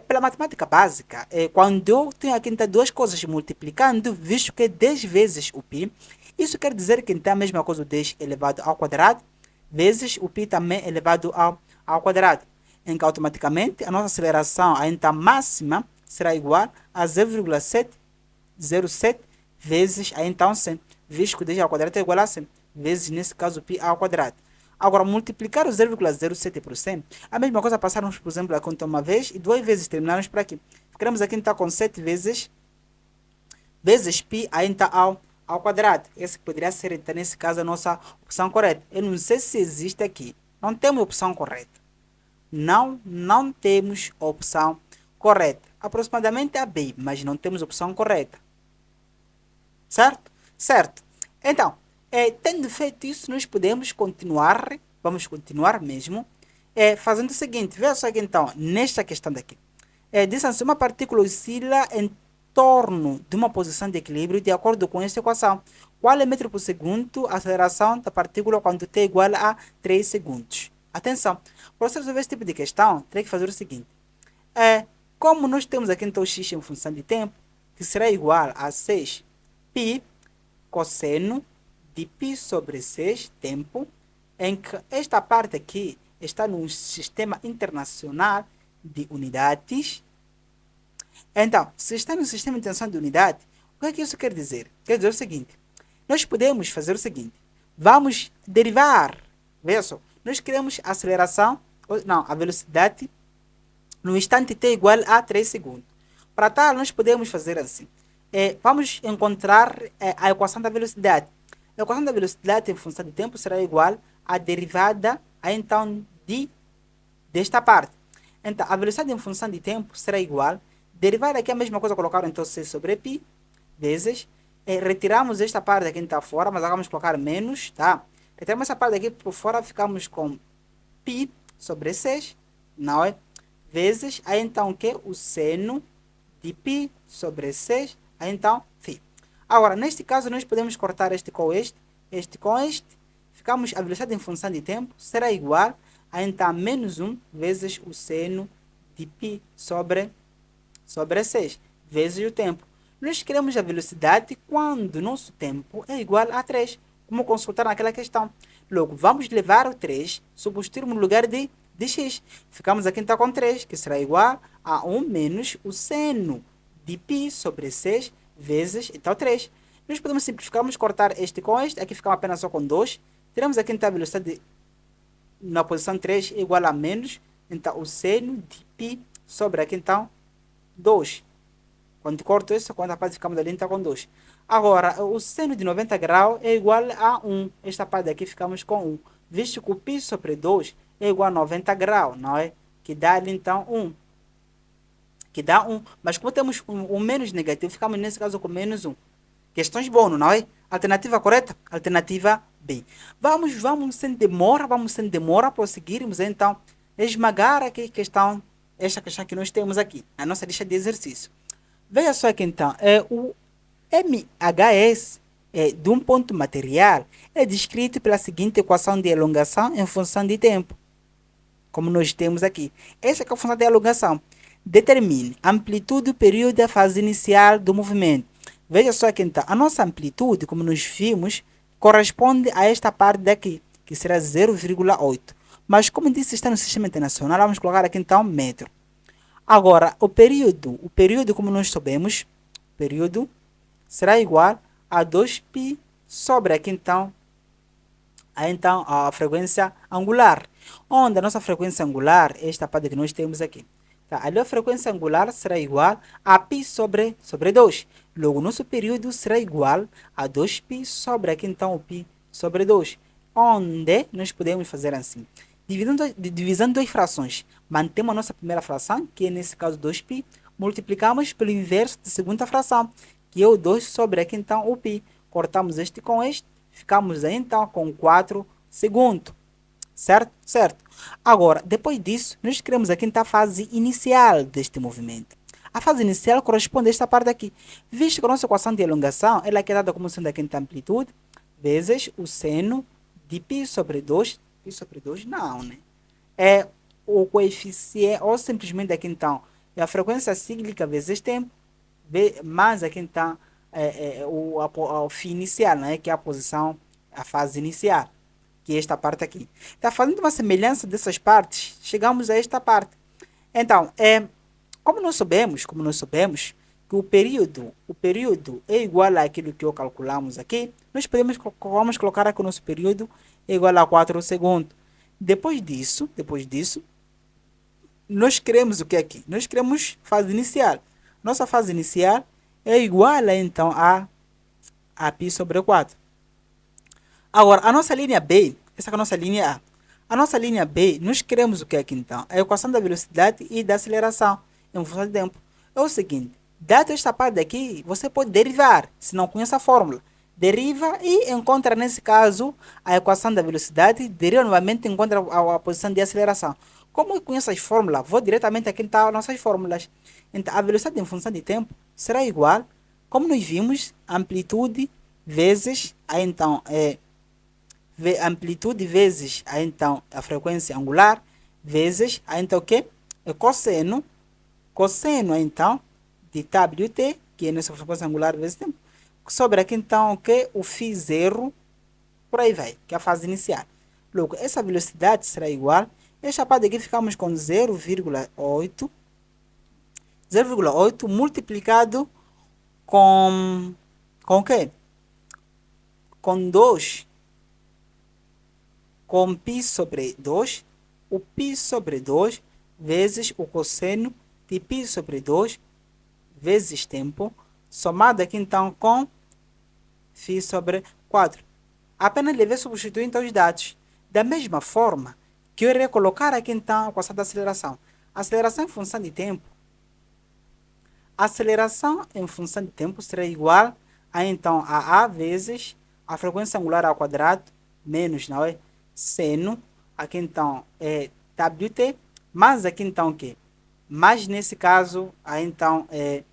pela matemática básica, quando eu tenho aqui então duas coisas multiplicando, visto que é 10 vezes o π, isso quer dizer que então é a mesma coisa o 10 elevado ao quadrado, vezes o π também elevado ao quadrado, em que automaticamente a nossa aceleração a então máxima será igual a 0,707 vezes a então 100, visto que o 10 ao quadrado é igual a 100, vezes nesse caso π ao quadrado. Agora, multiplicar o 0,07 por 100, a mesma coisa passarmos, por exemplo, a conta uma vez e duas vezes terminarmos por aqui. Ficaremos aqui então com 7 vezes π aí então ao quadrado. Esse poderia ser, então, nesse caso, a nossa opção correta. Eu não sei se existe aqui. Não temos opção correta. Não temos opção correta. Aproximadamente a B, mas não temos opção correta. Certo? Certo. Então, tendo feito isso, nós podemos continuar, vamos continuar mesmo, fazendo o seguinte, veja só aqui então, nesta questão daqui. Diz assim, uma partícula oscila em torno de uma posição de equilíbrio de acordo com esta equação. Qual é metro por segundo a aceleração da partícula quando t é igual a 3 segundos? Atenção, para você resolver esse tipo de questão, tem que fazer o seguinte. Como nós temos aqui então o x em função de tempo, que será igual a 6π cosseno de π sobre 6 tempo, em que esta parte aqui está no sistema internacional de unidades. Então, se está no sistema internacional de unidade, o que é que isso quer dizer? Quer dizer o seguinte, nós podemos fazer o seguinte, vamos derivar, veja só, nós queremos a aceleração, não, a velocidade no instante t igual a 3 segundos. Para tal, nós podemos fazer assim, vamos encontrar a equação da velocidade. A equação da velocidade em função de tempo será igual à derivada então desta parte. Então, a velocidade em função de tempo será igual, derivada aqui a mesma coisa, colocar então c sobre π, vezes, retiramos esta parte aqui está fora, mas agora vamos colocar menos, tá? Retiramos essa parte aqui por fora, ficamos com π sobre 6, não é? Vezes, aí então o que? O seno de π sobre 6, aí então φ. Agora, neste caso, nós podemos cortar este com este com este. Ficamos, a velocidade em função de tempo será igual a então menos 1 vezes o seno de π sobre 6, vezes o tempo. Nós queremos a velocidade quando o nosso tempo é igual a 3, como consultar naquela questão. Logo, vamos levar o 3, substituirmos no lugar de x. Ficamos aqui então com 3, que será igual a 1 menos o seno de π sobre 6 vezes então 3. Nós podemos simplificar, vamos cortar este com este, aqui ficamos apenas só com 2. Teremos aqui então a velocidade na posição 3 igual a menos, então o seno de π sobre aqui então 2. Quando corto isso, quando a parte ficamos ali então com 2. Agora, o seno de 90 graus é igual a 1. Esta parte aqui ficamos com 1. Visto que o π sobre 2 é igual a 90 graus, não é? Que dá ali então 1. Que dá 1. Mas como temos um menos negativo, ficamos nesse caso com menos 1. Questões bônus, não é? Alternativa correta? Alternativa B. Vamos sem demora, prosseguirmos então, esmagar aqui esta questão que nós temos aqui, a nossa lista de exercício. Veja só aqui então, o MHS de um ponto material é descrito pela seguinte equação de elongação em função de tempo, como nós temos aqui. Essa é a função de elongação. Determine a amplitude, o período e a fase inicial do movimento. Veja só aqui então, a nossa amplitude, como nós vimos, corresponde a esta parte daqui, que será 0,8. Mas como disse, está no sistema internacional, vamos colocar aqui então metro. Agora, o período como nós sabemos, o período será igual a 2π sobre aqui então a frequência angular, onde a nossa frequência angular é esta parte que nós temos aqui. Tá? Ali a frequência angular será igual a π sobre 2. Logo, nosso período será igual a 2π sobre aqui então o π sobre 2, onde nós podemos fazer assim. Divisando duas frações, mantemos a nossa primeira fração, que é nesse caso 2π, multiplicamos pelo inverso da segunda fração, que é o 2 sobre aqui então o π. Cortamos este com este, ficamos aí então com 4 segundos. Certo? Certo. Agora, depois disso, nós queremos aqui então a fase inicial deste movimento. A fase inicial corresponde a esta parte aqui. Visto que a nossa equação de elongação ela é dada como sendo aqui então amplitude, vezes o seno de π sobre 2. Π sobre 2 não, né? É o coeficiente, ou simplesmente aqui então, é a frequência cíclica vezes tempo, mais aqui então, o φ inicial, né? Que é a posição, a fase inicial, que é esta parte aqui. Está fazendo uma semelhança dessas partes, chegamos a esta parte. Então, como nós sabemos que o período é igual àquilo que calculamos aqui, nós vamos colocar aqui o nosso período é igual a 4 segundos. Depois disso, nós queremos o que aqui? Nós queremos fase inicial. Nossa fase inicial é igual então a π sobre 4. Agora, a nossa linha B, essa é a nossa linha A. A nossa linha B, nós queremos o que aqui então? A equação da velocidade e da aceleração em função do tempo. É o seguinte, dado esta parte daqui, você pode derivar, se não conhece a fórmula. Deriva e encontra, nesse caso, a equação da velocidade, deriva novamente e encontra a posição de aceleração. Como eu conheço as fórmulas, vou diretamente aqui então as nossas fórmulas. Então, a velocidade em função de tempo será igual, como nós vimos, amplitude vezes, então, amplitude vezes então a frequência angular vezes então o que? É cosseno então de WT, que é nossa frequência angular vezes tempo, sobre aqui então o que? O φ0, por aí vai, que é a fase inicial. Logo, essa velocidade será igual, esta parte aqui ficamos com 0,8 multiplicado com o que? Com 2, com π sobre 2, o π sobre 2 vezes o cosseno de π sobre 2 vezes tempo, somado aqui então com φ sobre 4. Apenas devemos substituir então os dados. Da mesma forma que eu irei colocar aqui então a equação da aceleração. Aceleração em função de tempo. Aceleração em função de tempo será igual a então a vezes a frequência angular ao quadrado menos, não é? Seno, aqui então é WT, mais aqui então o que? Mas nesse caso, aí então é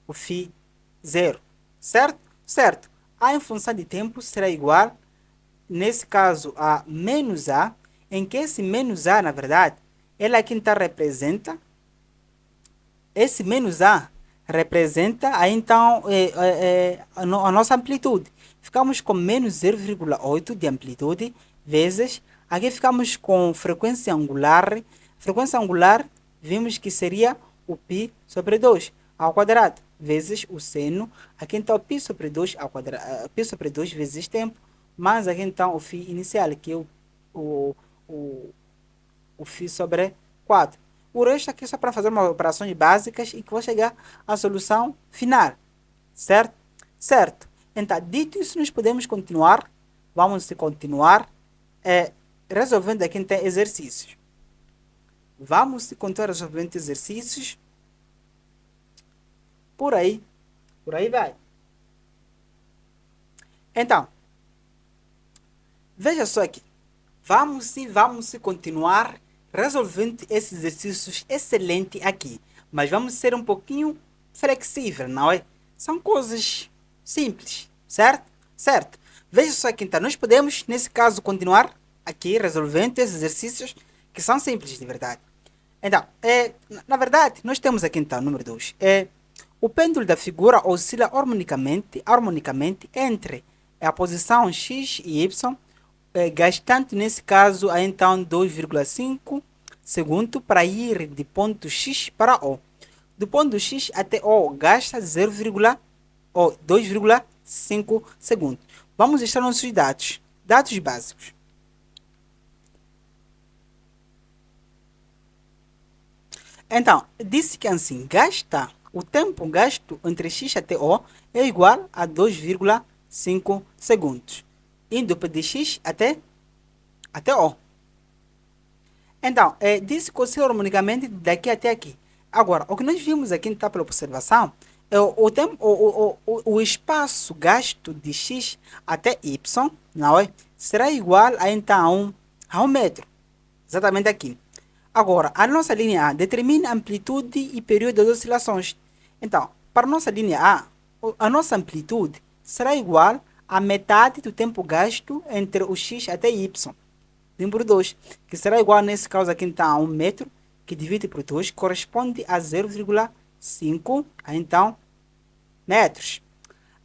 o φ0, certo? Certo. A em função de tempo será igual, nesse caso, a menos A, em que esse menos A, na verdade, ele aqui então representa, esse menos A representa aí então a nossa amplitude. Ficamos com menos 0,8 de amplitude vezes, aqui ficamos com frequência angular. Frequência angular, vimos que seria o π sobre 2 ao quadrado, vezes o seno, aqui então π sobre 2 ao quadrado, π sobre 2 vezes tempo, mais aqui então o φ inicial, que é o φ sobre 4. O resto aqui é só para fazer umas operações básicas e que vou chegar à solução final, certo? Certo. Então, dito isso, nós podemos continuar, vamos continuar resolvendo aqui então exercícios. Vamos continuar resolvendo exercícios. Por aí vai. Então, veja só aqui. Vamos continuar resolvendo esses exercícios excelentes aqui. Mas vamos ser um pouquinho flexível, não é? São coisas simples, certo? Certo. Veja só aqui, então, nós podemos, nesse caso, continuar aqui resolvendo esses exercícios que são simples, de verdade. Então, na verdade, nós temos aqui, então, número 2. O pêndulo da figura oscila harmonicamente entre a posição X e Y, gastando, nesse caso, então, 2,5 segundos para ir de ponto X para O. Do ponto X até O, gasta 2,5 segundos. Vamos listar nossos dados. Dados básicos. Então, disse que assim, gasta o tempo gasto entre x até O é igual a 2,5 segundos, indo de x até O. Então, disse que oscila harmonicamente daqui até aqui. Agora, o que nós vimos aqui então, pela observação é o espaço gasto de x até y, não é? Será igual a então a 1 metro. Exatamente aqui. Agora, a nossa linha A determina a amplitude e período das oscilações. Então, para a nossa linha A nossa amplitude será igual a metade do tempo gasto entre o x até y. Número 2, que será igual nesse caso aqui então a 1 metro, que divide por 2, corresponde a 0,5 então metros.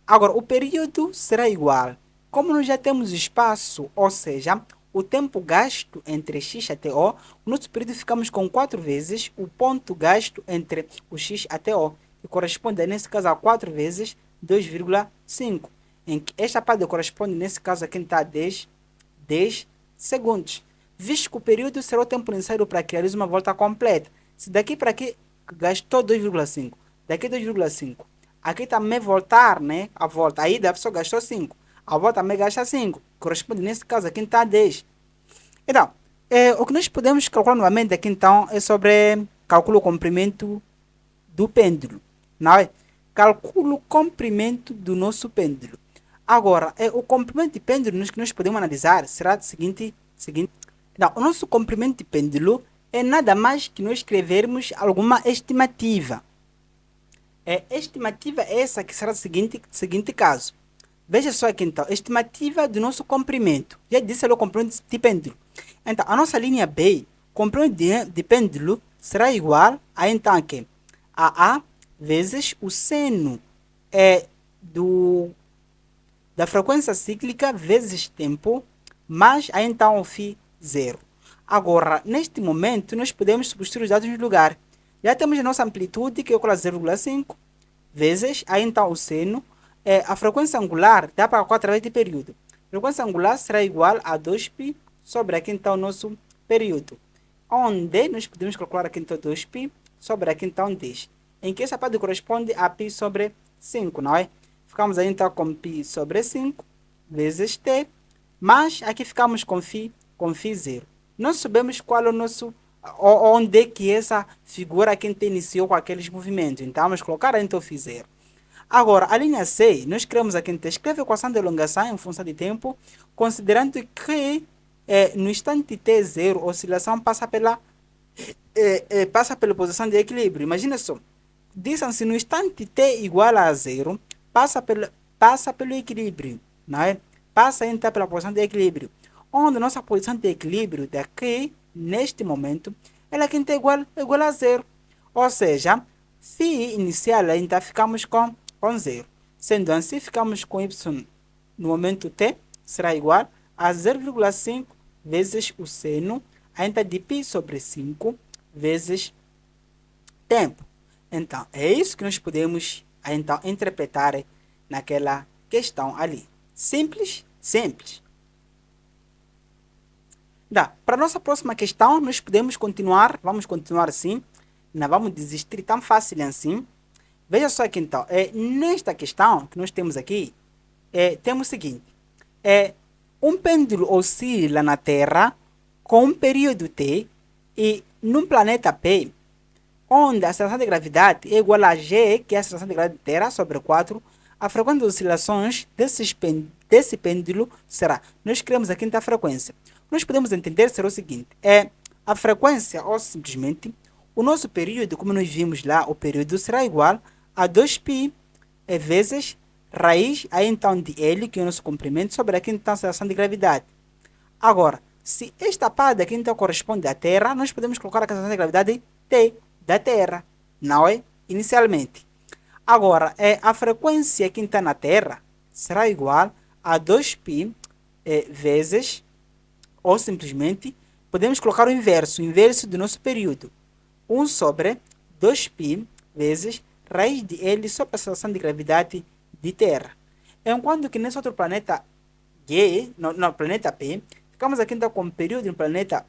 Agora, o período será igual. Como nós já temos espaço, ou seja, o tempo gasto entre x até O, no nosso período ficamos com 4 vezes o ponto gasto entre o x até O, que corresponde, nesse caso, a 4 vezes 2,5, em que esta parte corresponde, nesse caso aqui, está a 10 segundos. Visto que o período será o tempo necessário para criar uma volta completa. Se daqui para aqui gastou 2,5, daqui 2,5, aqui também voltar, né? A volta, aí a pessoa gastou 5, a volta também gasta 5, corresponde nesse caso aqui está 10. Então, o que nós podemos calcular novamente aqui então é sobre cálculo comprimento do pêndulo, não é? Calculo o comprimento do nosso pêndulo. Agora, o comprimento de pêndulo que nós podemos analisar será o seguinte. Então, o nosso comprimento de pêndulo é nada mais que nós escrevermos alguma estimativa. Estimativa é essa que será o seguinte caso. Veja só aqui então, estimativa do nosso comprimento. Já disse ali o comprimento de pêndulo. Então, a nossa linha B, comprimento de pêndulo, será igual a então aqui, a A vezes o seno da frequência cíclica vezes tempo, mais aí então o φ0. Agora, neste momento, nós podemos substituir os dados no lugar. Já temos a nossa amplitude, que é igual a 0,5, vezes, aí então o seno, a frequência angular, dá para calcular através de período. A frequência angular será igual a 2π sobre aqui então o nosso período. Onde nós podemos calcular aqui então 2π sobre aqui então 10. Em que essa parte corresponde a π sobre 5, não é? Ficamos aí então com π sobre 5 vezes t, mas aqui ficamos com φ0. Nós sabemos qual é o nosso, onde é que essa figura aqui iniciou com aqueles movimentos. Então vamos colocar aí então φ0. Agora, a linha C, nós queremos aqui escrever a equação de elongação em função de tempo, considerando que no instante t0 a oscilação passa pela posição de equilíbrio. Imagina só, dizem-se no instante t igual a 0, passa pelo equilíbrio, não é? Passa então pela posição de equilíbrio, onde nossa posição de equilíbrio daqui, neste momento, ela aqui está igual a 0. Ou seja, φ inicial ainda ficamos com 0. Sendo assim, ficamos com y no momento t será igual a 0,5 vezes o seno ainda de π sobre 5 vezes tempo. Então, é isso que nós podemos então interpretar naquela questão ali. Simples? Simples. Para a nossa próxima questão, nós podemos continuar, vamos continuar assim, não vamos desistir tão fácil assim. Veja só aqui então, nesta questão que nós temos aqui, temos o seguinte, um pêndulo oscila na Terra com um período T e num planeta P, onde a aceleração de gravidade é igual a G, que é a aceleração de gravidade da Terra, sobre 4, a frequência das oscilações desse pêndulo será, nós criamos aqui a frequência. Nós podemos entender ser o seguinte, a frequência, ou simplesmente, o nosso período, como nós vimos lá, o período será igual a 2π vezes raiz, aí então de L, que é o nosso comprimento, sobre aqui então a aceleração de gravidade. Agora, se esta parte aqui então corresponde à Terra, nós podemos colocar a aceleração de gravidade T da Terra, não é? Inicialmente. Agora, a frequência que está na Terra será igual a 2π vezes, ou simplesmente, podemos colocar o inverso do nosso período. 1 sobre 2π vezes raiz de L sobre a aceleração de gravidade de Terra. Enquanto que nesse outro planeta G, no planeta P, ficamos aqui então com o período no planeta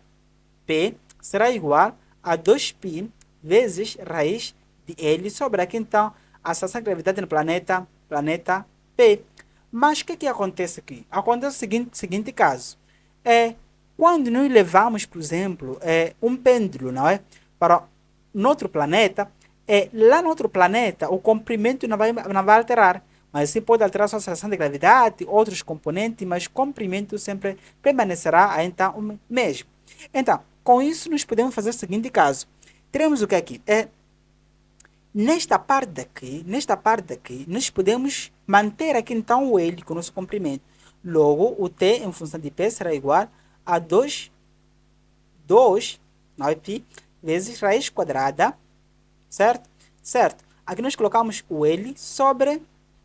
P será igual a 2π vezes raiz de L sobre aqui então a atração de gravidade no planeta P. Mas o que acontece aqui? Acontece o seguinte caso. Quando nós levamos, por exemplo, um pêndulo, não é, para outro planeta, lá no outro planeta o comprimento não vai alterar, mas sim pode alterar a sua atração de gravidade, outros componentes, mas o comprimento sempre permanecerá então o mesmo. Então, com isso nós podemos fazer o seguinte caso. Teremos o que aqui? Nesta parte aqui, nós podemos manter aqui então o L com o nosso comprimento. Logo, o T em função de P será igual a 2 não é, π, vezes raiz quadrada, certo? Certo. Aqui nós colocamos o L sobre,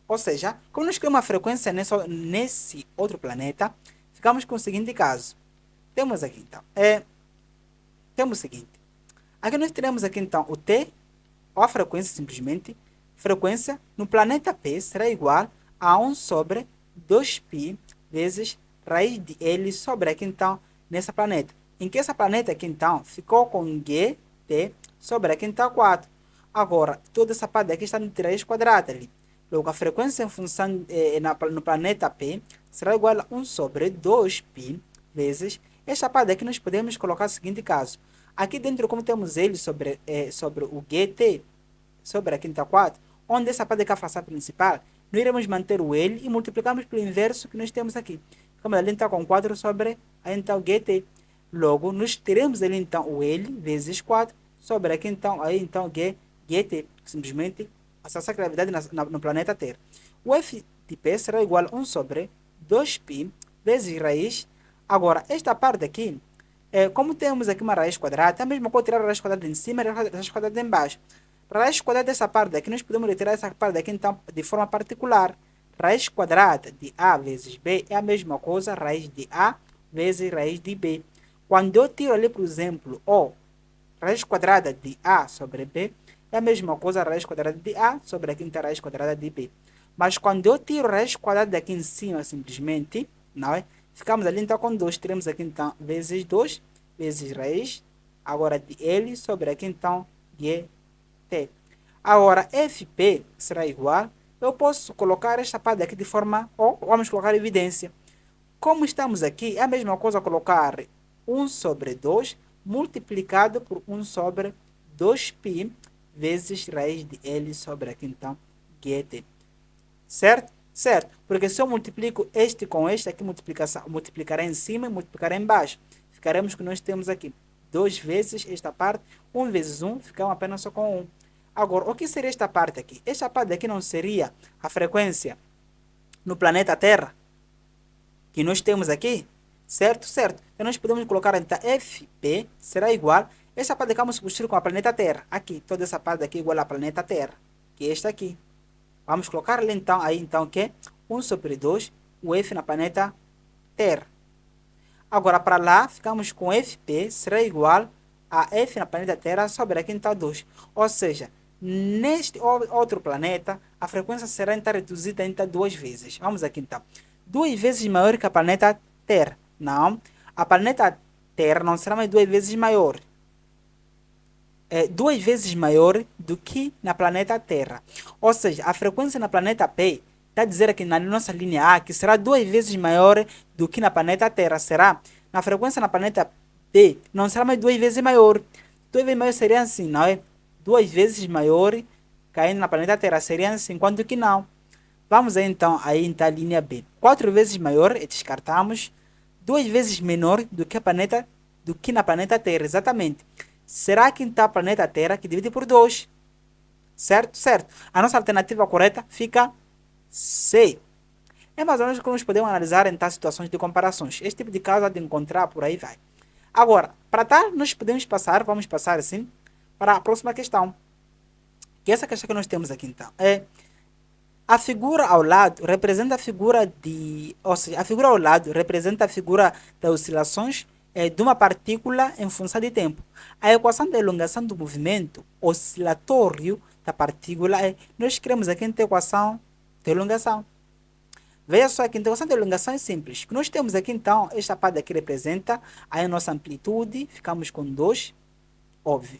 ou seja, como nós criamos uma frequência nesse outro planeta, ficamos com o seguinte caso. Temos aqui então, temos o seguinte. Aqui nós teremos aqui então o T, ou a frequência simplesmente, frequência no planeta P será igual a 1 sobre 2π vezes raiz de L sobre aqui então, nessa planeta. Em que essa planeta aqui então ficou com GT sobre aqui então 4. Agora, toda essa parte aqui está no raiz quadrada ali. Logo, a frequência em função no planeta P será igual a 1 sobre 2π vezes esta parte aqui nós podemos colocar o seguinte caso. Aqui dentro, como temos ele sobre o GT, sobre aqui está 4, onde essa parte aqui é a fração principal, nós iremos manter o L e multiplicamos pelo inverso que nós temos aqui. Ficamos ali então com 4 sobre aí, então GT. Logo, nós teremos ali então o L vezes 4 sobre aqui então, aí, então GT. Simplesmente a atração de gravidade no planeta Terra. O F de P será igual a 1 sobre 2π vezes raiz. Agora, esta parte aqui, como temos aqui uma raiz quadrada, é a mesma coisa tirar a raiz quadrada em cima e a raiz quadrada em baixo. Raiz quadrada dessa parte daqui, nós podemos retirar essa parte daqui então, de forma particular. Raiz quadrada de A vezes B é a mesma coisa, raiz de A vezes raiz de B. Quando eu tiro ali, por exemplo, raiz quadrada de A sobre B, é a mesma coisa, raiz quadrada de A sobre a quinta raiz quadrada de B. Mas quando eu tiro raiz quadrada daqui em cima, simplesmente, não é? Ficamos ali então com 2, teremos aqui então vezes 2, vezes raiz, agora de L sobre aqui então GT. Agora FP será igual, eu posso colocar esta parte aqui de forma, vamos colocar evidência. Como estamos aqui, é a mesma coisa colocar 1 sobre 2 multiplicado por 1 sobre 2π vezes raiz de L sobre aqui então GT. Certo? Certo, porque se eu multiplico este com este, aqui multiplicará em cima e multiplicará em baixo. Ficaremos que nós temos aqui 2 vezes esta parte, 1 vezes 1, ficamos apenas só com 1. Agora, o que seria esta parte aqui? Esta parte aqui não seria a frequência no planeta Terra, que nós temos aqui? Certo? Certo. Então nós podemos colocar então FP será igual, esta parte aqui vamos substituir com a planeta Terra. Aqui, toda essa parte aqui é igual a planeta Terra, que é esta aqui. Vamos colocar ali então, aí então que 1 sobre 2, o F na planeta Terra. Agora para lá, ficamos com FP será igual a F na planeta Terra sobre aqui então 2. Ou seja, neste outro planeta, a frequência será então reduzida então 2 vezes. Vamos aqui então. 2 vezes maior que a planeta Terra. Não, a planeta Terra não será mais 2 vezes maior. 2 vezes maior do que na planeta Terra. Ou seja, a frequência na planeta P está a dizer aqui na nossa linha A que será 2 vezes maior do que na planeta Terra. Será? Na frequência na planeta P não será mais 2 vezes maior. 2 vezes maior seria assim, não é? 2 vezes maior caindo na planeta Terra seria assim, enquanto que não. Vamos aí então a linha B. 4 vezes maior, descartamos. 2 vezes menor do que na planeta Terra, exatamente. Será que está o planeta Terra que divide por 2? Certo? Certo. A nossa alternativa correta fica C. É mais ou menos como nós podemos analisar em tais situações de comparações. Este tipo de caso há de encontrar, por aí vai. Agora, para tal, nós podemos passar, vamos passar assim, para a próxima questão. Que essa questão que nós temos aqui então a figura ao lado representa a figura de... Ou seja, a figura ao lado representa a figura das oscilações de uma partícula em função de tempo. A equação da elongação do movimento oscilatório da partícula nós criamos aqui a equação de elongação. Veja só que a equação de elongação é simples. Nós temos aqui então, esta parte aqui representa a nossa amplitude, ficamos com 2, óbvio,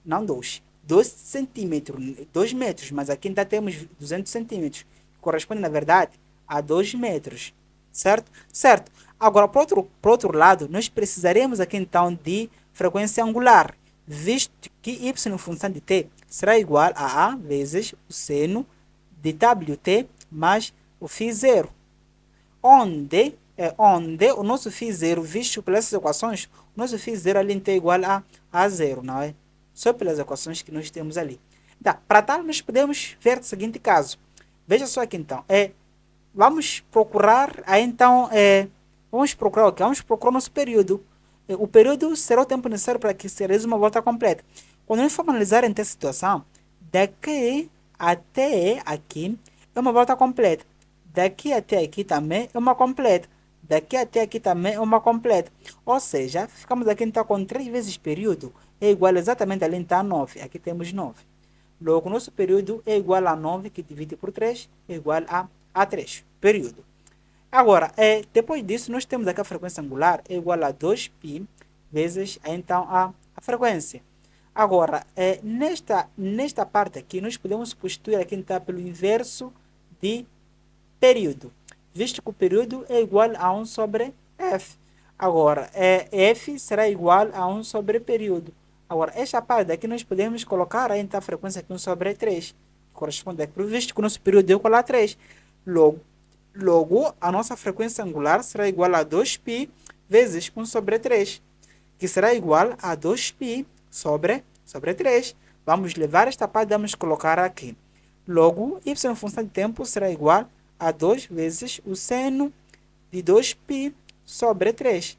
não 2, 2 centímetros, 2 metros, mas aqui ainda temos 200 centímetros, que corresponde, na verdade, a 2 metros, certo? Certo. Agora, por outro lado, nós precisaremos aqui, então, de frequência angular, visto que y em função de t será igual a vezes o seno de wt mais o φ0, onde o nosso φ0, visto pelas equações, o nosso φ0 ali então é igual a zero, não é? Só pelas equações que nós temos ali. Então, para tal, nós podemos ver o seguinte caso. Veja só aqui então. Vamos procurar, vamos procurar o quê? Vamos procurar o nosso período. O período será o tempo necessário para que se realize uma volta completa. Quando nós formos analisar essa situação, daqui até aqui é uma volta completa. Daqui até aqui também é uma completa. Daqui até aqui também é uma completa. Ou seja, ficamos aqui então com 3 vezes período. É igual exatamente ali então a 9. Aqui temos 9. Logo, nosso período é igual a 9, que divide por 3, é igual a 3. Período. Agora, depois disso, nós temos aqui a frequência angular é igual a 2π vezes então a frequência. Agora, nesta parte aqui, nós podemos substituir aqui então pelo inverso de período, visto que o período é igual a 1 sobre f. Agora, f será igual a 1 sobre período. Agora, esta parte aqui nós podemos colocar então a frequência aqui 1 sobre 3, que corresponde aqui, visto que o nosso período é igual a 3. Logo, a nossa frequência angular será igual a 2π vezes 1 sobre 3, que será igual a 2π sobre 3. Vamos levar esta parte e vamos colocar aqui. Logo, y em função de tempo será igual a 2 vezes o seno de 2π sobre 3.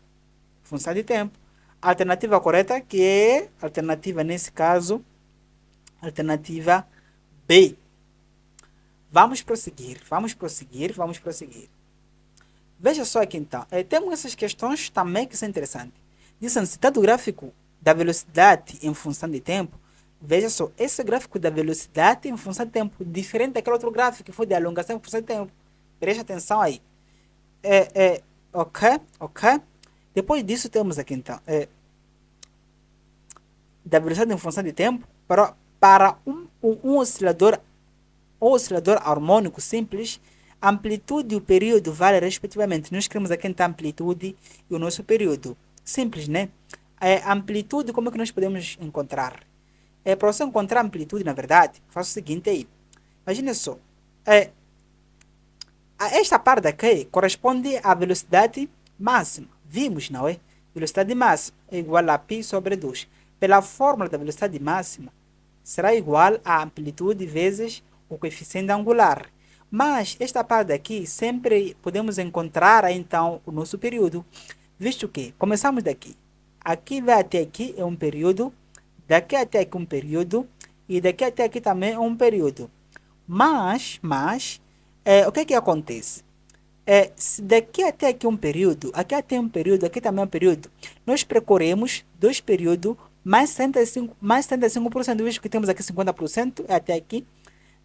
Função de tempo. A alternativa correta, que é a alternativa, nesse caso, alternativa B. Vamos prosseguir. Veja só aqui então. Temos essas questões também que são interessantes. Diz a necessidade do gráfico da velocidade em função de tempo. Veja só, esse gráfico da velocidade em função de tempo, diferente daquele outro gráfico que foi de alongação em função de tempo. Preste atenção aí. Ok. Depois disso temos aqui então da velocidade em função de tempo para um oscilador harmônico simples, amplitude e o período vale respectivamente. Nós queremos aqui então a amplitude e o nosso período. Simples, né? Amplitude, como é que nós podemos encontrar? Para você encontrar amplitude, na verdade, faça o seguinte aí. Imagine só. Esta parte aqui corresponde à velocidade máxima. Vimos, não é? Velocidade máxima é igual a π sobre 2. Pela fórmula da velocidade máxima, será igual a amplitude vezes o coeficiente angular. Mas esta parte aqui sempre podemos encontrar então o nosso período, visto que começamos daqui. Aqui vai até aqui é um período, daqui até aqui um período e daqui até aqui também é um período. Mas o que acontece? Se daqui até aqui um período, aqui até um período, aqui também é um período, nós percorremos 2 períodos mais 75%, visto que temos aqui 50% até aqui.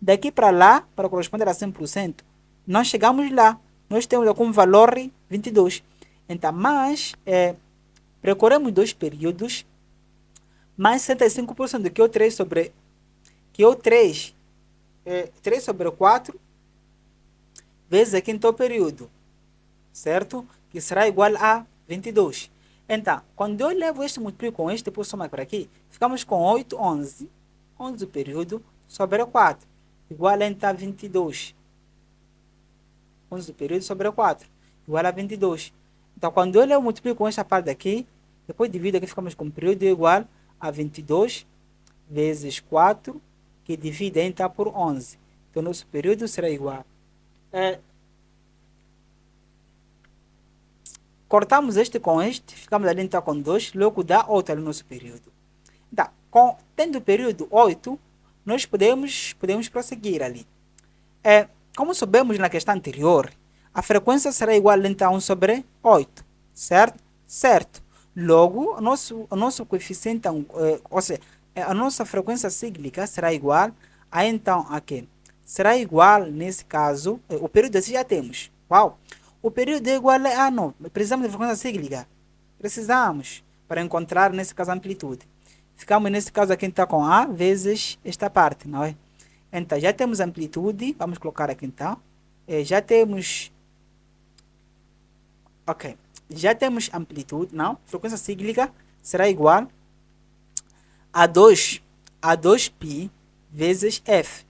Daqui para lá, para corresponder a 100%, nós chegamos lá. Nós temos aqui um valor 22. Então, percorremos 2 períodos mais 75%, que é o 3 sobre 4 vezes aqui então o período, certo? Que será igual a 22. Então, quando eu levo este multiplico com este, depois somar por aqui, ficamos com 8, 11. 11 o período sobre 4. Igual a então a 22. 11 do período sobre 4. Igual a 22. Então, quando eu multiplico com esta parte aqui, depois divido aqui, ficamos com o período igual a 22 vezes 4, que divide então por 11. Então, nosso período será igual. Cortamos este com este, ficamos ali então com 2, logo dá 8 ali no nosso período. Então, tendo o período 8, nós podemos prosseguir ali. Como soubemos na questão anterior, a frequência será igual então a 1 sobre 8, certo? Certo. Logo, o nosso coeficiente, ou seja, a nossa frequência cíclica será igual a então a quê? Será igual, nesse caso, o período assim já temos. Uau! O período é igual a 9. Precisamos de frequência cíclica? Precisamos, para encontrar, nesse caso, a amplitude. Ficamos nesse caso aqui então com A vezes esta parte, não é? Então, já temos amplitude, vamos colocar aqui então. Já temos, ok, já temos amplitude, não? Frequência cíclica será igual a 2π vezes F.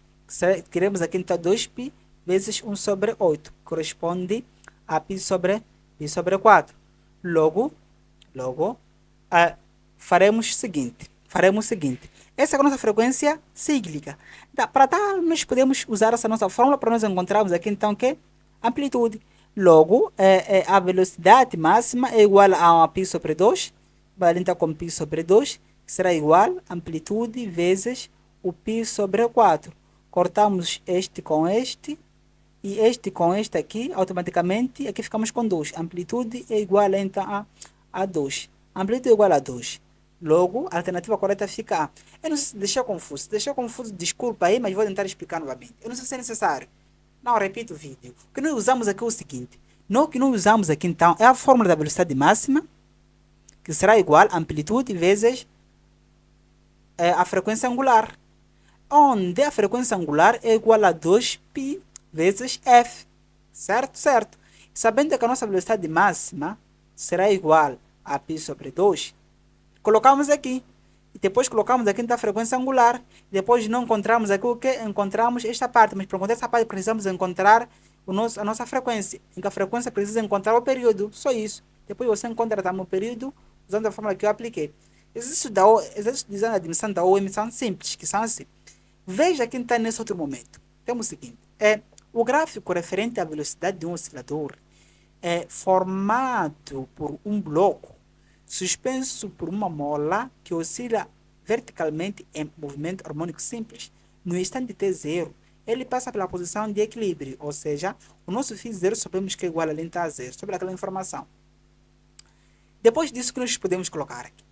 Queremos aqui então 2π vezes 1 sobre 8, corresponde a π sobre 4. Logo, faremos o seguinte, essa é a nossa frequência cíclica. Para tal, nós podemos usar essa nossa fórmula para nós encontrarmos aqui então que amplitude. Logo, a velocidade máxima é igual a π sobre 2, vai então com π sobre 2, que será igual a amplitude vezes o π sobre 4. Cortamos este com este, e este com este aqui, automaticamente, aqui ficamos com 2. Amplitude é igual então a 2. Amplitude é igual a 2. Logo, a alternativa correta fica A. Eu não sei se deixou confuso. Se deixou confuso, desculpa aí, mas vou tentar explicar novamente. Eu não sei se é necessário. Não, repito o vídeo. O que nós usamos aqui é o seguinte. O que nós usamos aqui, então, é a fórmula da velocidade máxima, que será igual a amplitude vezes a frequência angular. Onde a frequência angular é igual a 2π vezes F. Certo? Certo. Sabendo que a nossa velocidade máxima será igual a π sobre 2, colocamos aqui. E depois colocamos aqui a frequência angular. Depois não encontramos aqui o que? Encontramos esta parte. Mas para encontrar essa parte precisamos encontrar a nossa frequência. Em que a frequência precisa encontrar o período. Só isso. Depois você encontra também o período usando a fórmula que eu apliquei. Exercícios de exame de admissão da OM são simples, que são assim. Veja quem está nesse outro momento. Temos o seguinte. O gráfico referente à velocidade de um oscilador é formado por um bloco suspenso por uma mola que oscila verticalmente em movimento harmônico simples. No instante t0, ele passa pela posição de equilíbrio, ou seja, o nosso φ0 sabemos que é igual a lenta a zero, sobre aquela informação. Depois disso, que nós podemos colocar aqui?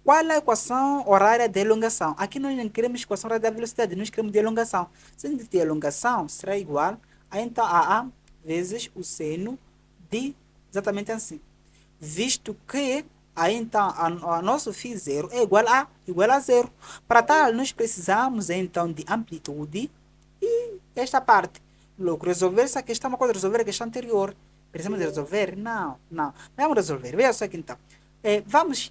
Qual é a equação horária de elongação? Aqui nós não queremos equação horária da velocidade, nós queremos de elongação. Sendo que a elongação será igual a então a A vezes o seno de exatamente assim. Visto que aí então a nosso φ0 é igual a zero. Para tal, nós precisamos então de amplitude e esta parte. Logo, resolver essa questão é uma coisa, resolver a questão anterior. Precisamos resolver? Não. Vamos resolver. Veja só aqui então.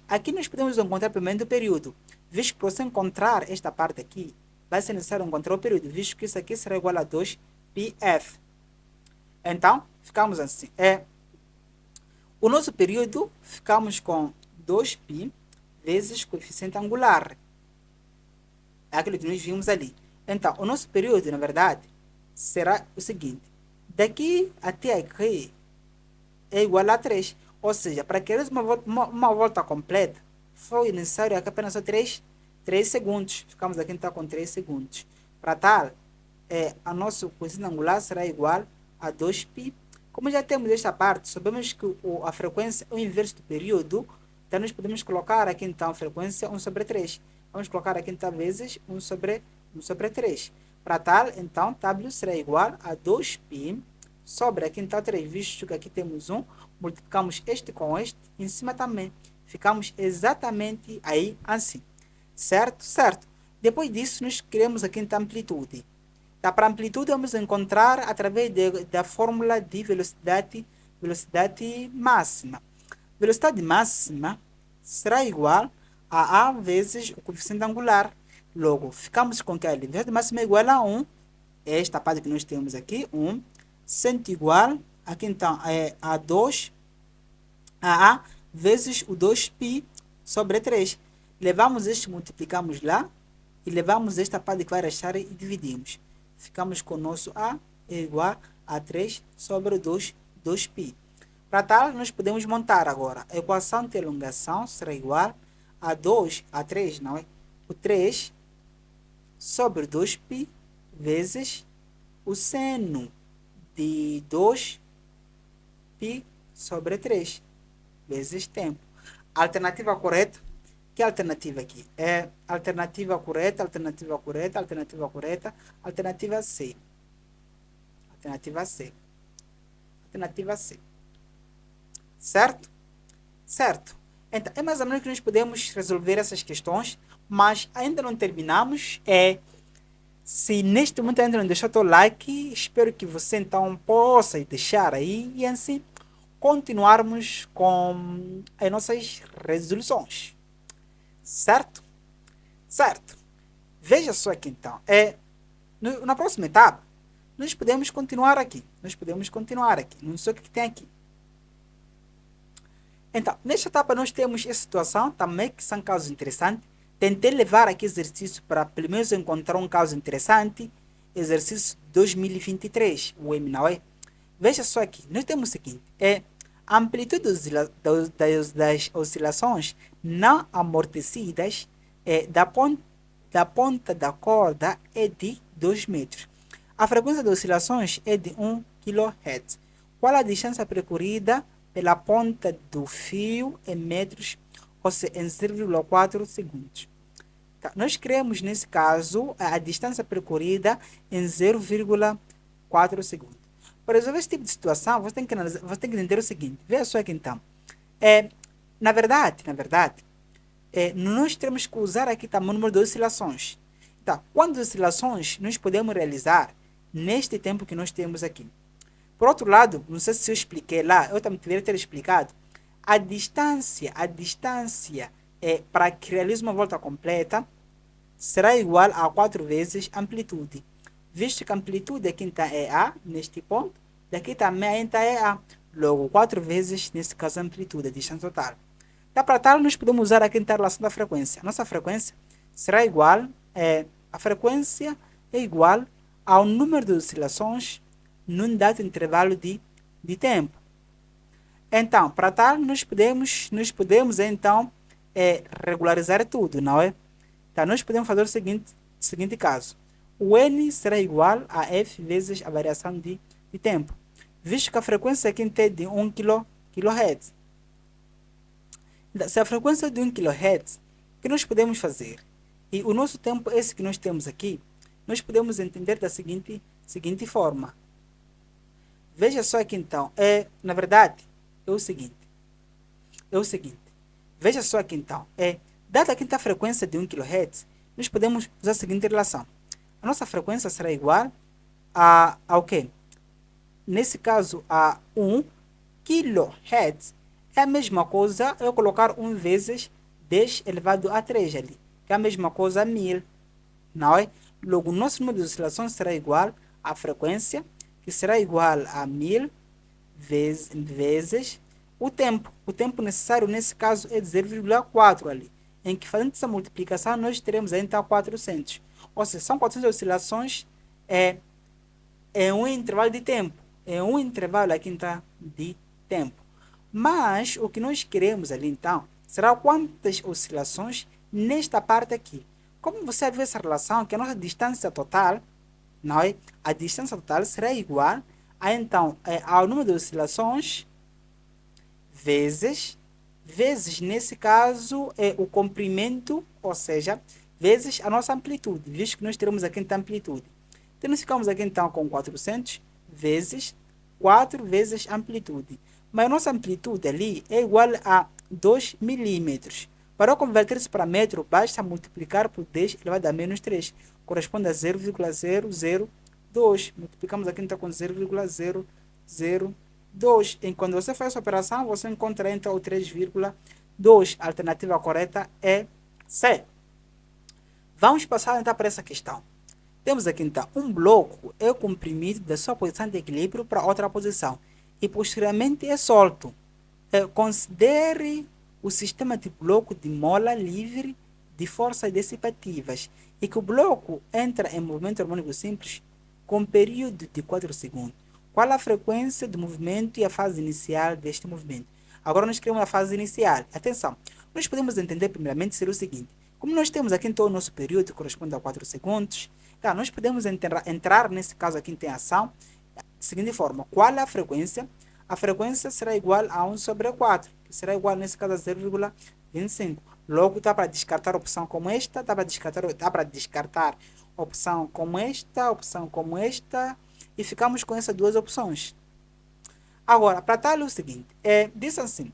Aqui nós podemos encontrar primeiro o período. Visto que para você encontrar esta parte aqui, vai ser necessário encontrar o período, visto que isso aqui será igual a 2πf. Então, ficamos assim. O nosso período, ficamos com 2π vezes coeficiente angular. É aquilo que nós vimos ali. Então, o nosso período, na verdade, será o seguinte. Daqui até aqui é igual a 3. Ou seja, para querer uma volta completa, foi necessário aqui apenas só 3 segundos. Ficamos aqui então com 3 segundos. Para tal, a nossa coeficiente angular será igual a 2π. Como já temos esta parte, sabemos que a frequência é o inverso do período, então nós podemos colocar aqui então a frequência 1 sobre 3. Vamos colocar aqui então vezes 1 sobre 3. Para tal, então, W será igual a 2π sobre aqui então 3, visto que aqui temos 1, multiplicamos este com este, em cima também. Ficamos exatamente aí assim. Certo? Certo. Depois disso, nós queremos aqui então amplitude. Para amplitude, vamos encontrar através da fórmula de velocidade máxima. Velocidade máxima será igual a vezes o coeficiente angular. Logo, ficamos com que a velocidade máxima é igual a 1. Esta parte que nós temos aqui, 1, sendo igual, aqui então, a 2, a vezes o 2π sobre 3. Levamos este, multiplicamos lá, e levamos esta parte que vai restar e dividimos. Ficamos com o nosso A é igual a 3 sobre 2π. Para tal, nós podemos montar agora. A equação de elongação será igual a 3, não é? O 3 sobre 2π vezes o seno de 2π sobre 3 vezes tempo. Alternativa correta. Que alternativa aqui? Alternativa correta, alternativa correta, alternativa correta, alternativa C. Alternativa C. Alternativa C. Certo? Certo. Então, é mais ou menos que nós podemos resolver essas questões, mas ainda não terminamos. Se neste momento ainda não deixou o teu like, espero que você então possa deixar aí e assim continuarmos com as nossas resoluções. Certo? Certo. Veja só aqui então. Na próxima etapa, nós podemos continuar aqui. Não sei o que tem aqui. Então, nesta etapa nós temos essa situação também que são casos interessantes. Tentei levar aqui exercício para pelo menos encontrar um caso interessante. Exercício 2023, o M, não é? Veja só aqui, nós temos o seguinte, a amplitude das oscilações não amortecidas da ponta da corda é de 2 metros. A frequência de oscilações é de 1 kHz. Qual a distância percorrida pela ponta do fio em metros, ou seja, em 0,4 segundos? Tá. Nós queremos, nesse caso, a distância percorrida em 0,4 segundos. Para resolver esse tipo de situação, você tem que entender o seguinte. Veja só aqui então. Na verdade, nós temos que usar aqui também o número de oscilações. Tá. Quantas oscilações nós podemos realizar neste tempo que nós temos aqui? Por outro lado, não sei se eu expliquei lá, eu também deveria ter explicado. A distância para que realize uma volta completa será igual a 4 vezes amplitude. Visto que a amplitude aqui então é A, neste ponto, daqui também então é A. Logo, 4 vezes, nesse caso, a amplitude, a distância total. Para tal, nós podemos usar aqui então a relação da frequência. A nossa frequência será igual, a frequência é igual ao número de oscilações num dado intervalo de tempo. Então, para tal, nós podemos então regularizar tudo, não é? Então, nós podemos fazer o seguinte caso. O N será igual a F vezes a variação de tempo, visto que a frequência aqui é de 1 kHz. Então, se a frequência é de 1 kHz, o que nós podemos fazer? E o nosso tempo, esse que nós temos aqui, nós podemos entender da seguinte forma. Veja só aqui então, na verdade, é o seguinte. Veja só aqui então, dada aqui a frequência de 1 kHz, nós podemos usar a seguinte relação. A nossa frequência será igual ao quê? Nesse caso, a 1 kHz. É a mesma coisa eu colocar 1 vezes 10 elevado a 3 ali, que é a mesma coisa a 1000, não é? Logo, o nosso número de oscilações será igual à frequência, que será igual a 1000 vezes o tempo. O tempo necessário nesse caso é de 0,4 ali, em que fazendo essa multiplicação nós teremos então 400. Ou seja, são 400 oscilações um intervalo de tempo. É um intervalo aqui então de tempo. Mas o que nós queremos ali então será quantas oscilações nesta parte aqui. Como você vê essa relação, que a nossa distância total, não é? A distância total será igual a então ao número de oscilações vezes nesse caso o comprimento, ou seja, vezes a nossa amplitude, visto que nós teremos aqui então amplitude. Então nós ficamos aqui então com 400 vezes 4 vezes amplitude. Mas a nossa amplitude ali é igual a 2 milímetros. Para converter isso para metro, basta multiplicar por 10 elevado a menos 3. Corresponde a 0,002. Multiplicamos aqui então com 0,002. Enquanto você faz essa operação, você encontra então o 3,2. A alternativa correta é C. Vamos passar então para essa questão. Temos aqui então um bloco é comprimido da sua posição de equilíbrio para outra posição e posteriormente é solto. Considere o sistema de bloco de mola livre de forças dissipativas e que o bloco entra em movimento harmônico simples com um período de 4 segundos. Qual a frequência do movimento e a fase inicial deste movimento? Agora nós queremos a fase inicial. Atenção, nós podemos entender primeiramente ser o seguinte. Como nós temos aqui então o nosso período que corresponde a 4 segundos, tá, nós podemos entrar nesse caso aqui em ação da seguinte forma. Qual é a frequência? A frequência será igual a 1 sobre 4, que será igual nesse caso a 0,25. Logo, dá para descartar opção como esta, dá para descartar opção como esta, e ficamos com essas duas opções. Agora, para tal é o seguinte, diz assim,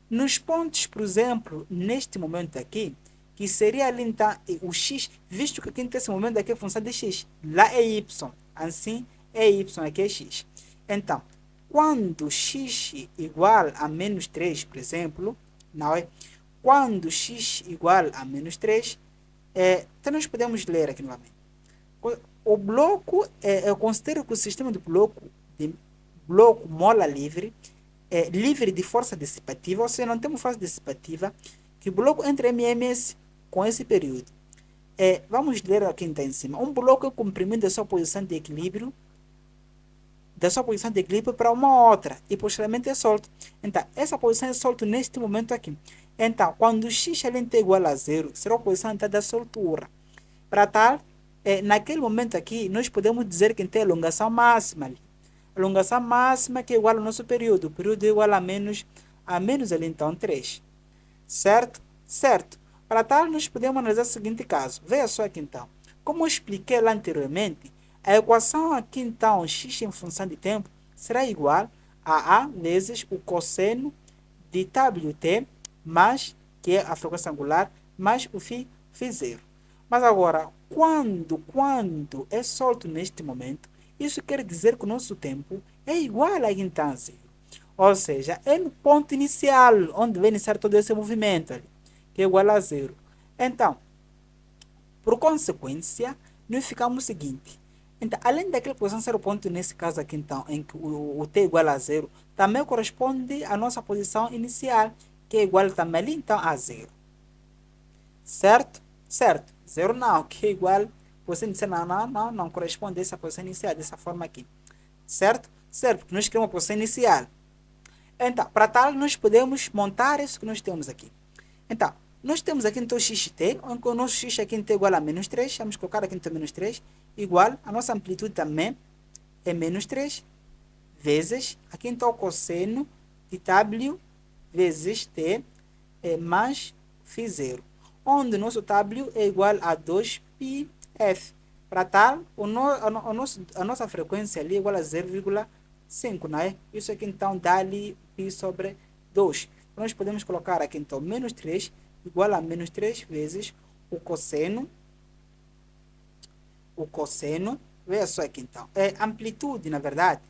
Nos pontos, por exemplo, neste momento aqui, que seria ali então o x, visto que aqui nesse momento aqui é função de x, lá é y, assim é y, aqui é x. Então, quando x igual a menos 3, por exemplo, não é? Quando x igual a menos 3, então nós podemos ler aqui novamente. O bloco, eu considero que o sistema de bloco mola livre, livre de força dissipativa, ou seja, não temos força dissipativa, que o bloco entre MMS com esse período. Vamos ler aqui então em cima. Um bloco é comprimido da sua posição de equilíbrio para uma outra e posteriormente é solto. Então, essa posição é solto neste momento aqui. Então, quando o x é igual a zero, será a posição da soltura. Para tal, naquele momento aqui, nós podemos dizer que tem alongação máxima ali. Alongação máxima que é igual ao nosso período. O período é igual a menos ali então 3. Certo? Certo. Para tal, nós podemos analisar o seguinte caso. Veja só aqui então. Como eu expliquei lá anteriormente, a equação aqui então, x em função de tempo, será igual a vezes o cosseno de WT, mais, que é a frequência angular, mais o φ zero. Mas agora, quando é solto neste momento, isso quer dizer que o nosso tempo é igual a então zero. Ou seja, é no ponto inicial, onde vai iniciar todo esse movimento, que é igual a zero. Então, por consequência, nós ficamos o seguinte. Então, além daquela posição ser o ponto, nesse caso aqui, então, em que o t é igual a zero, também corresponde à nossa posição inicial, que é igual também ali, então, a zero. Certo? Certo. Zero não, que é igual, você dizer não corresponde a essa posição inicial, dessa forma aqui. Certo? Certo, porque nós queremos uma posição inicial. Então, para tal, nós podemos montar isso que nós temos aqui. Então, nós temos aqui então xt, onde o nosso x aqui é igual a menos 3, vamos colocar aqui então menos 3, igual, a nossa amplitude também é menos 3, vezes, aqui então o cosseno de w vezes t mais φ zero, onde o nosso w é igual a 2πf. Para tal, a nossa frequência ali é igual a 0,5, não é? Isso aqui então dá ali π sobre 2. Então, nós podemos colocar aqui então menos 3 igual a menos 3 vezes o cosseno, veja só aqui então, é amplitude, na verdade.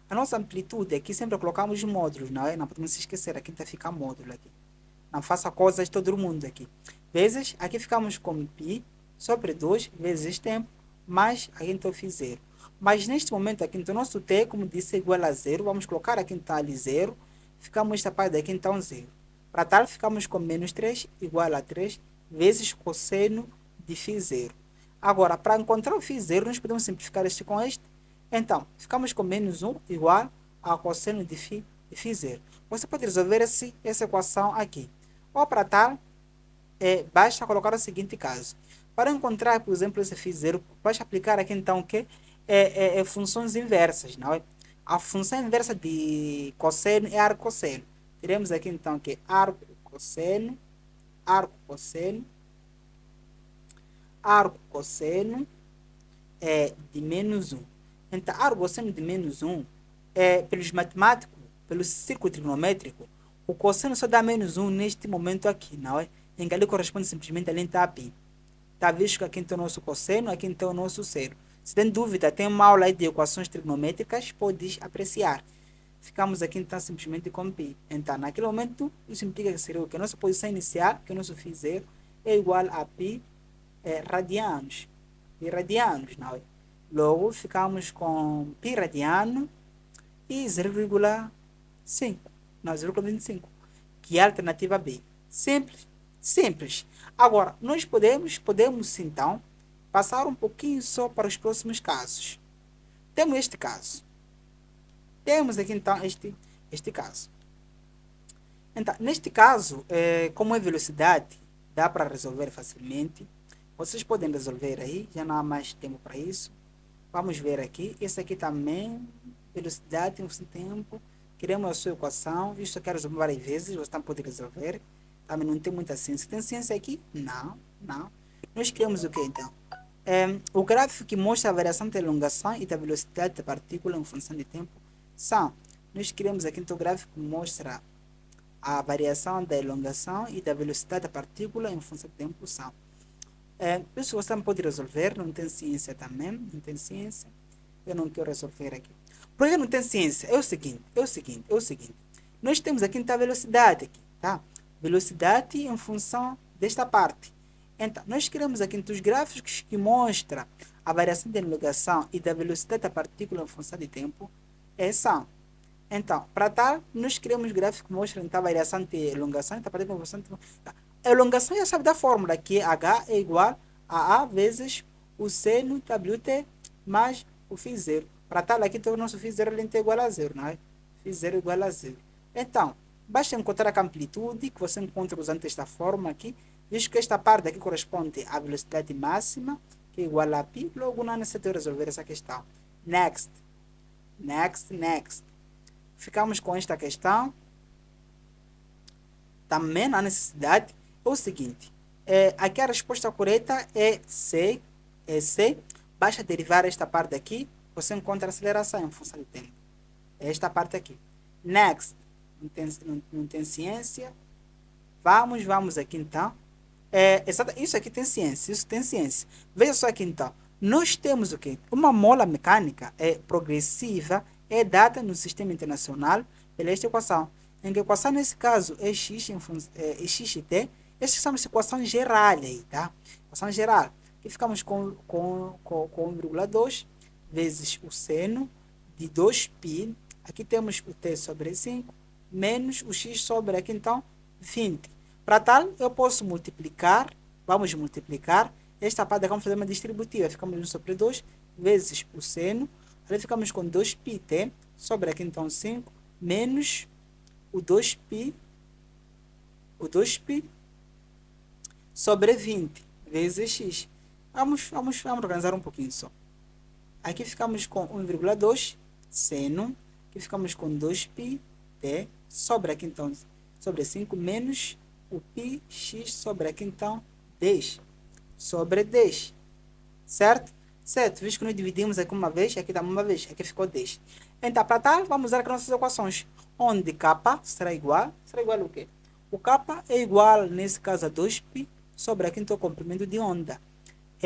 A nossa amplitude aqui sempre colocamos módulos, não é? Não podemos se esquecer, aqui está ficar módulo aqui. Não faça coisas de todo mundo aqui. Vezes, aqui ficamos com π sobre 2 vezes tempo, mais aqui então φ zero. Mas neste momento aqui, então, nosso t, como disse, é igual a zero. Vamos colocar aqui então ali zero. Ficamos esta parte daqui então zero. Para tal, ficamos com menos 3 igual a 3 vezes cosseno de φ zero. Agora, para encontrar o φ zero, nós podemos simplificar este com este. Então, ficamos com menos 1 igual a cosseno de φ zero. Você pode resolver essa equação aqui. Ou para tal, basta colocar o seguinte caso. Para encontrar, por exemplo, esse φ zero, basta aplicar aqui então o que? Funções inversas, não é? A função inversa de cosseno é arco cosseno. Teremos aqui então que arco cosseno de menos 1. Então, arco cosseno de menos 1, pelos matemáticos, pelo círculo trigonométrico, o cosseno só dá menos 1 neste momento aqui, não é? Em que ali corresponde simplesmente a lenta π. Está visto que aqui então é o nosso cosseno, aqui então é o nosso seno. Se tem dúvida, tem uma aula aí de equações trigonométricas, pode apreciar. Ficamos aqui então simplesmente com π. Então, naquele momento, isso implica que seria o que? A nossa posição inicial, que é o nosso φ zero, é igual a π radianos. Π radianos, não é? Logo, ficamos com π radiano e 0,5. Não, 0,25. Que é a alternativa B. Simples. Simples. Agora, nós podemos então passar um pouquinho só para os próximos casos. Temos este caso. Temos aqui então este caso. Então, neste caso, como é velocidade, dá para resolver facilmente. Vocês podem resolver aí, já não há mais tempo para isso. Vamos ver aqui. Esse aqui também, velocidade em tempo. Queremos a sua equação. Isso eu quero resolver várias vezes, você também pode resolver. Também não tem muita ciência. Tem ciência aqui? Não. Nós criamos o que então? O gráfico que mostra a variação da elongação e da velocidade da partícula em função de tempo são. Nós criamos aqui então o gráfico que mostra a variação da elongação e da velocidade da partícula em função do tempo são. Isso você não pode resolver, não tem ciência também, não tem ciência. Eu não quero resolver aqui. Por que não tem ciência? É o seguinte. Nós temos aqui então a velocidade, aqui, tá? Velocidade em função desta parte. Então, nós queremos aqui então, os gráficos que mostram a variação da elongação e da velocidade da partícula em função de tempo são. Então, para tal, nós criamos gráficos que mostram então, a variação de elongação e da partícula em função de tempo. A elongação já sabe da fórmula, que H é igual a A vezes o seno WT mais o φ0. Para tal, aqui o nosso φ0 é igual a zero, não é? φ0 igual a zero. Então, basta encontrar a amplitude, que você encontra usando esta fórmula aqui, visto que esta parte aqui corresponde à velocidade máxima, que é igual a π, logo não é necessário resolver essa questão. Next. Ficamos com esta questão. Também na necessidade é o seguinte, aqui a resposta correta é C, basta derivar esta parte aqui, você encontra a aceleração em função do tempo. É esta parte aqui. Next, não tem ciência. Vamos aqui então. Isso aqui tem ciência, Veja só aqui então, nós temos o quê? Uma mola mecânica progressiva é dada no sistema internacional pela esta equação. Em que a equação, nesse caso, é x e t. Esta chama-se equação geral aí, tá? Equação geral. Aqui ficamos com 1,2 vezes o seno de 2π. Aqui temos o t sobre 5 menos o x sobre aqui, então, 20. Para tal, eu posso multiplicar. Vamos multiplicar. Esta parte vamos fazer uma distributiva. Ficamos 1 sobre 2 vezes o seno. Aí ficamos com 2πt sobre aqui, então, 5 menos o 2π sobre 20 vezes x. Vamos organizar um pouquinho só. Aqui ficamos com 1,2 seno. Aqui ficamos com 2πt sobre aqui então sobre 5 menos o πx sobre aqui então 10 sobre 10. Certo? Visto que nós dividimos aqui uma vez, aqui dá uma vez, aqui ficou 10. Então, para tal, vamos usar aqui nossas equações. Onde K será igual o quê? O K é igual, nesse caso, a 2π sobre aqui, então, o comprimento de onda.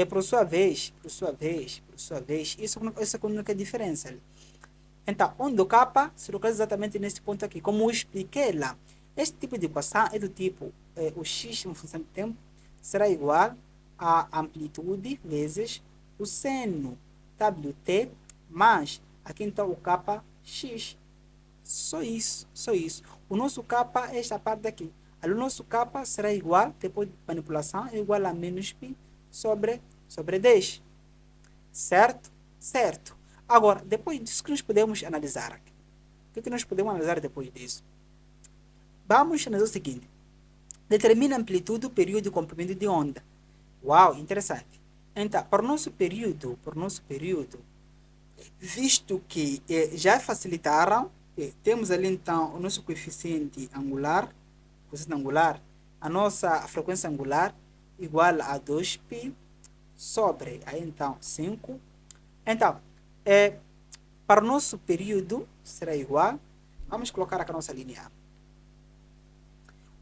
Por sua vez, isso é a única diferença. Então, onde o K se localiza exatamente nesse ponto aqui. Como eu expliquei lá, este tipo de equação é do tipo, o x em função do tempo será igual a amplitude vezes o seno WT mais, aqui então, o kx. Só isso. O nosso K é esta parte daqui. O nosso K será igual, depois de manipulação, é igual a menos π sobre 10. Certo? Agora, depois disso, que nós podemos analisar aqui? O que nós podemos analisar depois disso? Vamos analisar o seguinte. Determina a amplitude, o período e o comprimento de onda. Uau, interessante. Então, para o nosso período, visto que já facilitaram, temos ali então o nosso coeficiente angular, a nossa frequência angular igual a 2π sobre, aí então, 5. Então, para o nosso período será igual, vamos colocar aqui a nossa linha.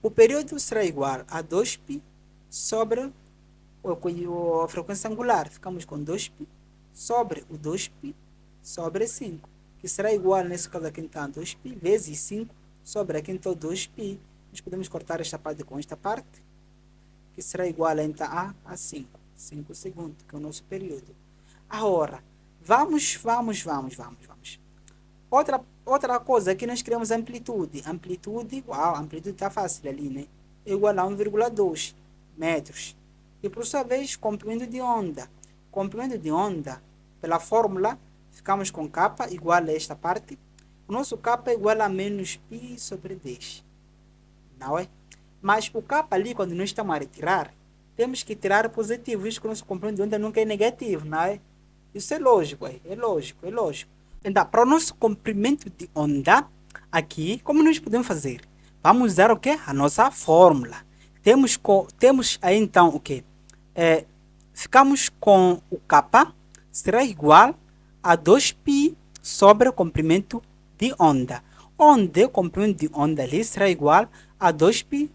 O período será igual a 2π sobre a frequência angular. Ficamos com 2π sobre o 2π sobre 5. Que será igual, nesse caso aqui, então, 2π vezes 5 sobre aqui, então, 2π. Nós podemos cortar esta parte com esta parte, que será igual, então, a 5. 5 segundos, que é o nosso período. Agora, vamos. Outra coisa, aqui nós criamos amplitude. Amplitude está fácil ali, né? É igual a 1,2 metros. E, por sua vez, comprimento de onda. Comprimento de onda, pela fórmula, ficamos com K igual a esta parte. O nosso K é igual a menos π sobre 10. Não é? Mas o K ali, quando nós estamos a retirar, temos que tirar positivo, visto que o nosso comprimento de onda nunca é negativo, não é? Isso é lógico, é lógico. Então, para o nosso comprimento de onda, aqui, como nós podemos fazer? Vamos usar o quê? A nossa fórmula. Temos aí, então, o quê? Ficamos com o K será igual a 2π sobre o comprimento de onda. onde o comprimento de onda ali será igual a 2π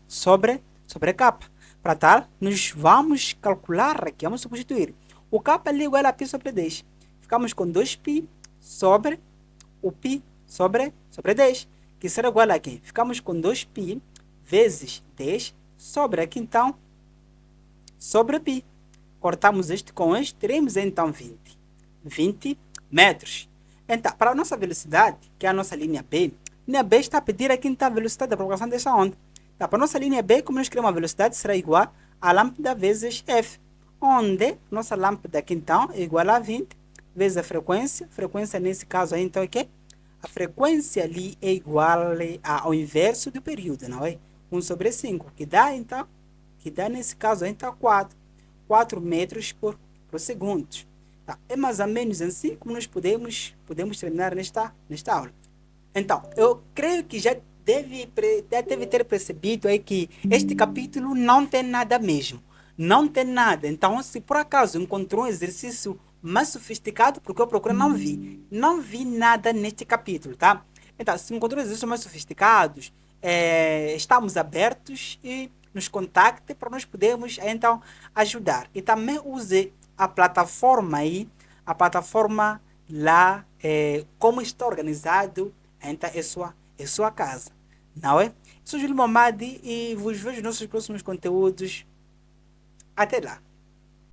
sobre k. Para tal, nós vamos calcular aqui, vamos substituir. O k ali é igual a π sobre 10. Ficamos com 2π sobre o π sobre 10, que será igual a aqui. Ficamos com 2π vezes 10 sobre aqui, então, sobre π. Cortamos este com este, teremos então 20 metros. Então, para a nossa velocidade, que é a nossa linha B está a pedir aqui então a velocidade da propagação dessa onda. Então, para a nossa linha B, como nós queremos a velocidade, será igual a lambda vezes F, onde nossa lambda aqui então é igual a 20 vezes a frequência. Frequência nesse caso aí, então, é que a frequência ali é igual ao inverso do período, não é? 1 sobre 5, que dá então, nesse caso aí, então, 4 metros por segundo. Tá? É mais ou menos assim como nós podemos terminar nesta aula. Então, eu creio que já deve ter percebido aí que este capítulo não tem nada mesmo. Não tem nada. Então, se por acaso encontrou um exercício mais sofisticado, porque eu procuro, não vi. Não vi nada neste capítulo, tá? Então, se encontrou exercícios mais sofisticados, estamos abertos e nos contacte para nós podermos, então, ajudar. E também use a plataforma aí, lá, como está organizado, então é sua casa, não é? Sou Júlio Mamadi e vos vejo nos nossos próximos conteúdos. Até lá!